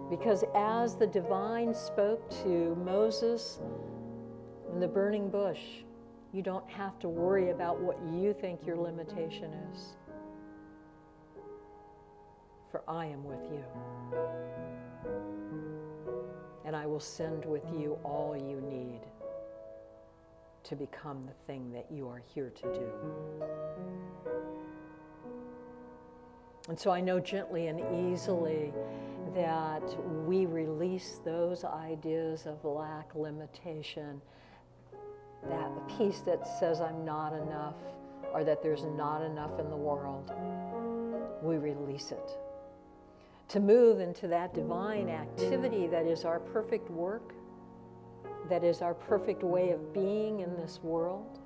Because as the divine spoke to Moses in the burning bush, you don't have to worry about what you think your limitation is. For I am with you. And I will send with you all you need to become the thing that you are here to do. And so I know gently and easily that we release those ideas of lack, limitation, that piece that says I'm not enough, or that there's not enough in the world. We release it. To move into that divine activity that is our perfect work, that is our perfect way of being in this world.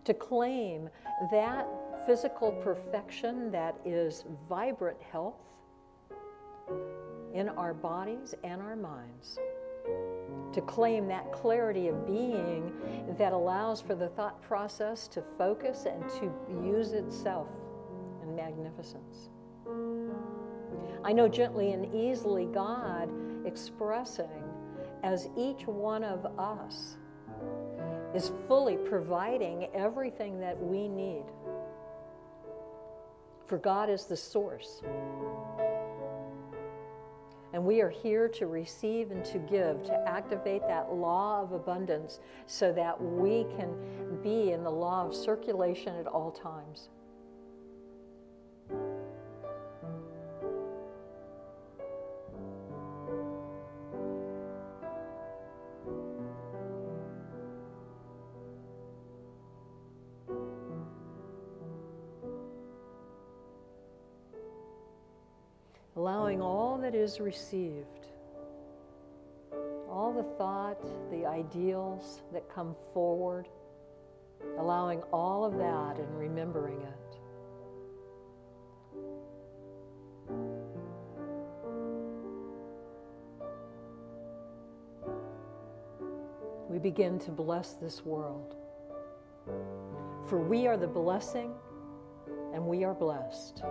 to claim that physical perfection that is vibrant health in our bodies and our minds, to claim that clarity of being that allows for the thought process to focus and to use itself in magnificence. I know gently and easily God expressing as each one of us is fully providing everything that we need. For God is the source. And we are here to receive and to give, to activate that law of abundance so that we can be in the law of circulation at all times. Allowing all that is received, all the thought, the ideals that come forward, allowing all of that and remembering it. We begin to bless this world. For we are the blessing and we are blessed.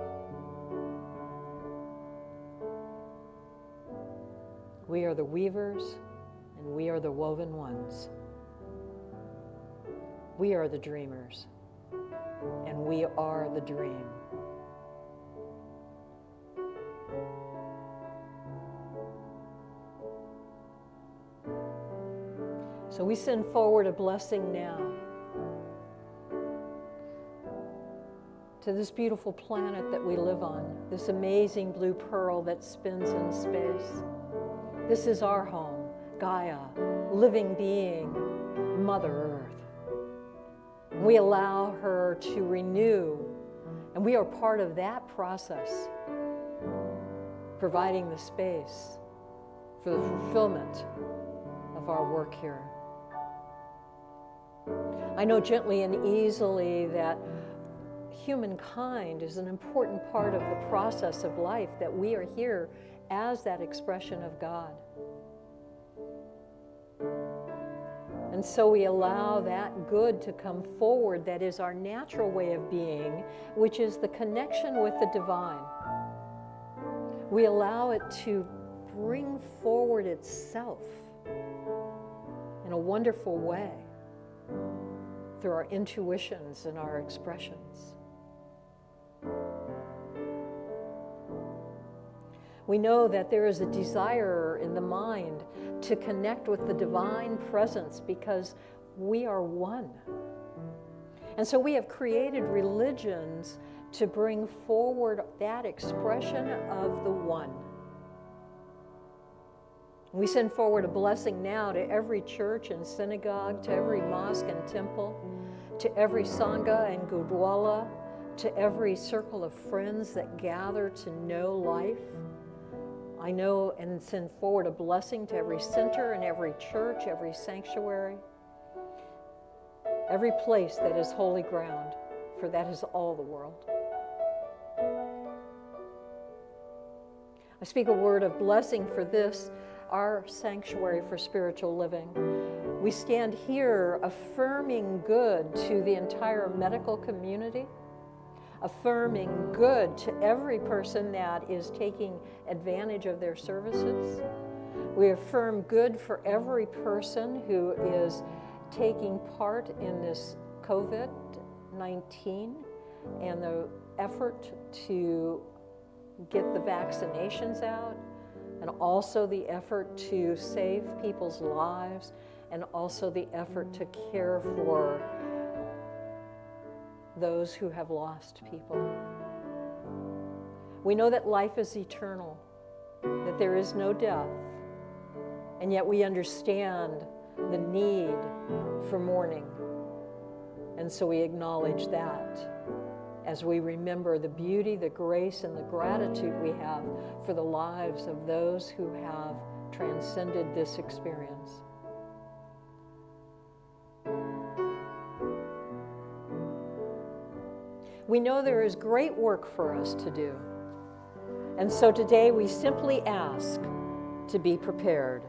We are the weavers, and we are the woven ones. We are the dreamers, and we are the dream. So we send forward a blessing now to this beautiful planet that we live on, this amazing blue pearl that spins in space. This is our home, Gaia, living being, Mother Earth. We allow her to renew, and we are part of that process, providing the space for the fulfillment of our work here. I know gently and easily that humankind is an important part of the process of life, that we are here as that expression of God. And so we allow that good to come forward that is our natural way of being, which is the connection with the divine. We allow it to bring forward itself in a wonderful way through our intuitions and our expressions. We know that there is a desire in the mind to connect with the divine presence because we are one. And so we have created religions to bring forward that expression of the one. We send forward a blessing now to every church and synagogue, to every mosque and temple, to every sangha and gurdwara, to every circle of friends that gather to know life. I know and send forward a blessing to every center and every church, every sanctuary, every place that is holy ground, for that is all the world. I speak a word of blessing for this, our sanctuary for spiritual living. We stand here affirming good to the entire medical community, affirming good to every person that is taking advantage of their services. We affirm good for every person who is taking part in this COVID-19 and the effort to get the vaccinations out, and also the effort to save people's lives, and also the effort to care for those who have lost people. We know that life is eternal, that there is no death, and yet we understand the need for mourning. And so we acknowledge that as we remember the beauty, the grace, and the gratitude we have for the lives of those who have transcended this experience. we know there is great work for us to do. And so today we simply ask to be prepared.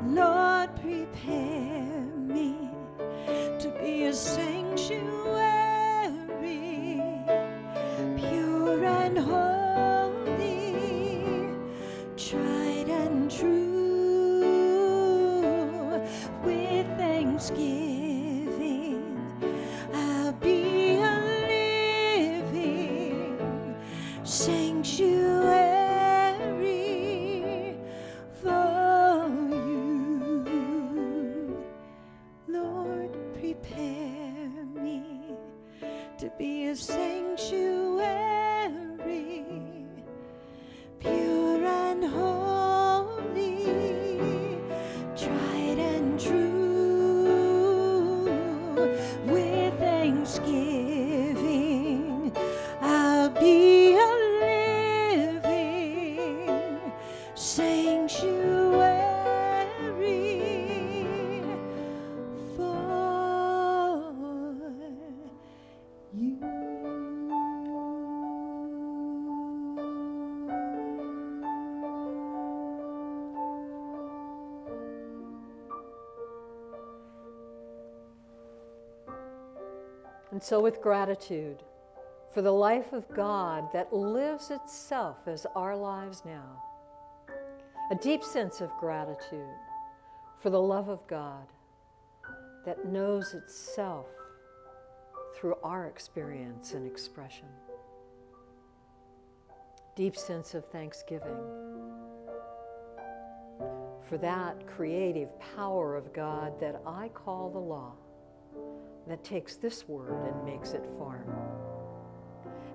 Lord, prepare me to be a sanctuary, pure and holy, tried and true. With thanksgiving, I'll be a living sanctuary. To be a sanctuary, pure and holy, tried and true. With thanksgiving, I'll be a living sanctuary for you. And so with gratitude for the life of God that lives itself as our lives now, a deep sense of gratitude for the love of God that knows itself through our experience and expression. Deep sense of thanksgiving for that creative power of God that I call the law, that takes this word and makes it form.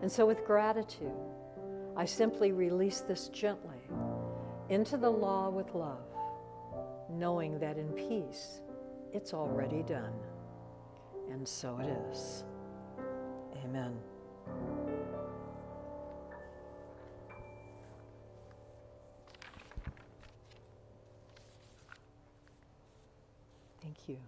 And so with gratitude, I simply release this gently into the law with love, knowing that in peace, it's already done. And so it is. Amen. Thank you.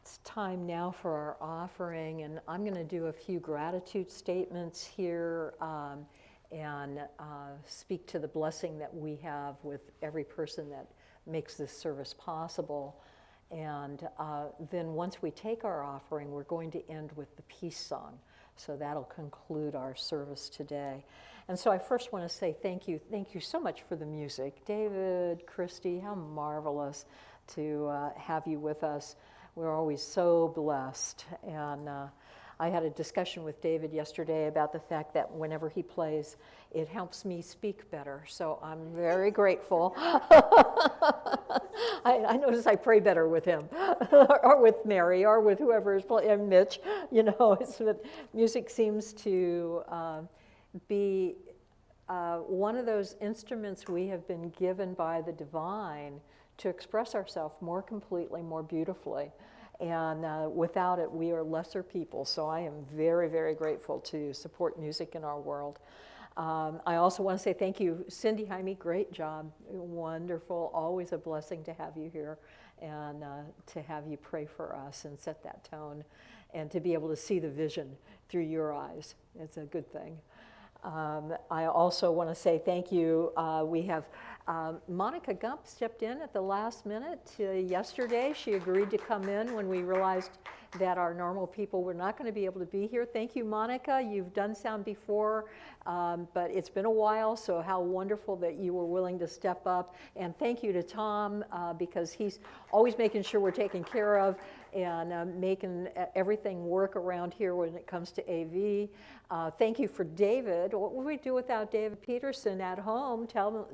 It's time now for our offering, and I'm going to do a few gratitude statements here and speak to the blessing that we have with every person that makes this service possible. And then once we take our offering, we're going to end with the peace song. So that'll conclude our service today. And so I first want to say thank you. Thank you so much for the music. David, Christy, how marvelous to have you with us. We're always so blessed. And I had a discussion with David yesterday about the fact that whenever he plays, it helps me speak better. So I'm very grateful. I notice I pray better with him, or with Mary, or with whoever is playing, and Mitch. You know, music seems to be one of those instruments we have been given by the divine to express ourselves more completely, more beautifully. And without it, we are lesser people. So I am very, very grateful to support music in our world. I also want to say thank you, Cindy, Jaime, great job, wonderful, always a blessing to have you here and to have you pray for us and set that tone and to be able to see the vision through your eyes. It's a good thing. I also want to say thank you. We have Monica Gump stepped in at the last minute yesterday. She agreed to come in when we realized that our normal people were not going to be able to be here. Thank you, Monica. You've done sound before, but it's been a while, so how wonderful that you were willing to step up. And thank you to Tom, because he's always making sure we're taken care of. and making everything work around here when it comes to AV. Thank you for David. What would we do without David Peterson at home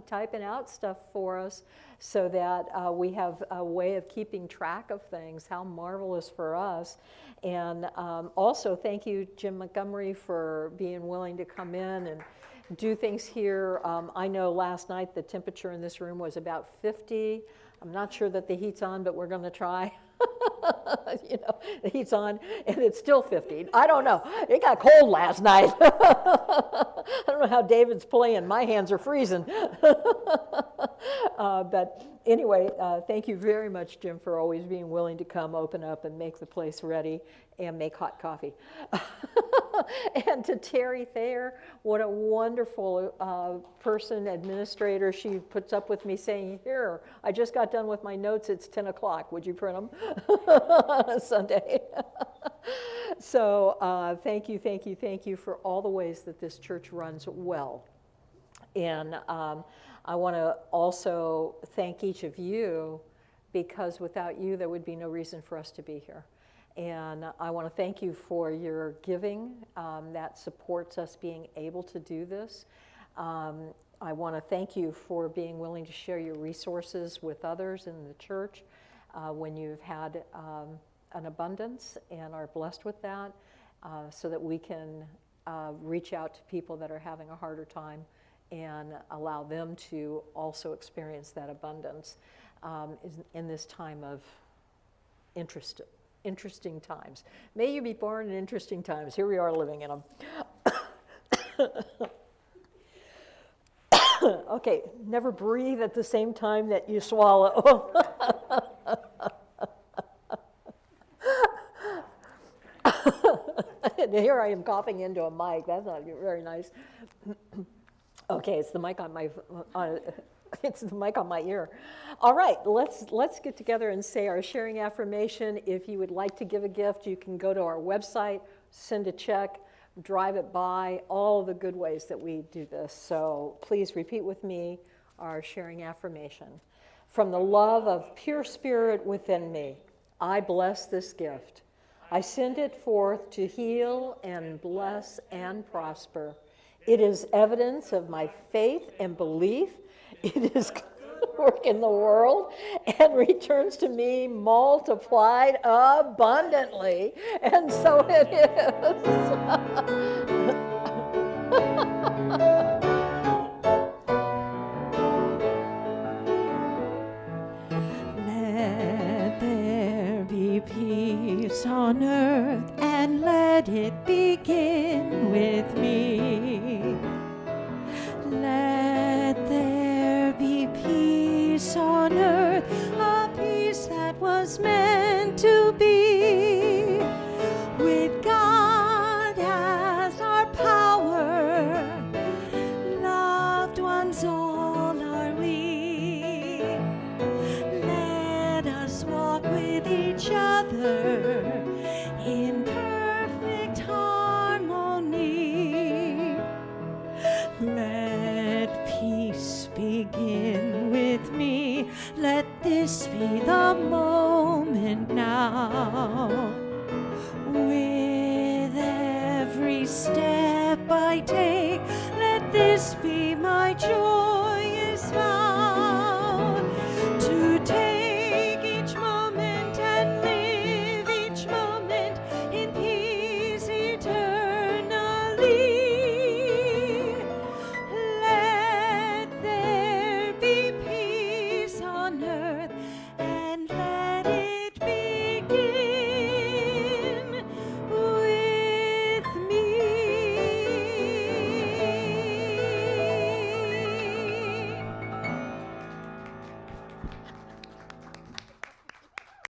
typing out stuff for us so that we have a way of keeping track of things? How marvelous for us. And also thank you, Jim Montgomery, for being willing to come in and do things here. I know last night the temperature in this room was about 50. I'm not sure that the heat's on, but we're going to try. You know, the heat's on and it's still 50. I don't know. It got cold last night. I don't know how David's playing. My hands are freezing. But anyway, thank you very much, Jim, for always being willing to come open up and make the place ready and make hot coffee. And to Terry Thayer, what a wonderful person, administrator. She puts up with me saying, here, I just got done with my notes. It's 10 o'clock. Would you print them on a Sunday? So thank you for all the ways that this church runs well. And I want to also thank each of you, because without you, there would be no reason for us to be here. And I want to thank you for your giving that supports us being able to do this. I want to thank you for being willing to share your resources with others in the church when you've had an abundance and are blessed with that, so that we can reach out to people that are having a harder time and allow them to also experience that abundance in this time of interesting times. May you be born in interesting times. Here we are living in them. Okay, never breathe at the same time that you swallow. And here I am coughing into a mic. That's not very nice. Okay, it's the mic on my it's the mic on my ear. All right, let's get together and say our sharing affirmation. If you would like to give a gift, you can go to our website, send a check, drive it by, all the good ways that we do this. So please repeat with me our sharing affirmation. From the love of pure spirit within me, I bless this gift. I send it forth to heal and bless and prosper. It is evidence of my faith and belief. It is work in the world and returns to me multiplied abundantly. And so it is. Let there be peace on earth, and let it begin with me. Let there be peace on earth, a peace that was meant to be. With God as our power, loved ones all are we. Let us walk with each other in perfect harmony. Let peace begin with me. Let this be the moment now. With every step I take, let this be my joy.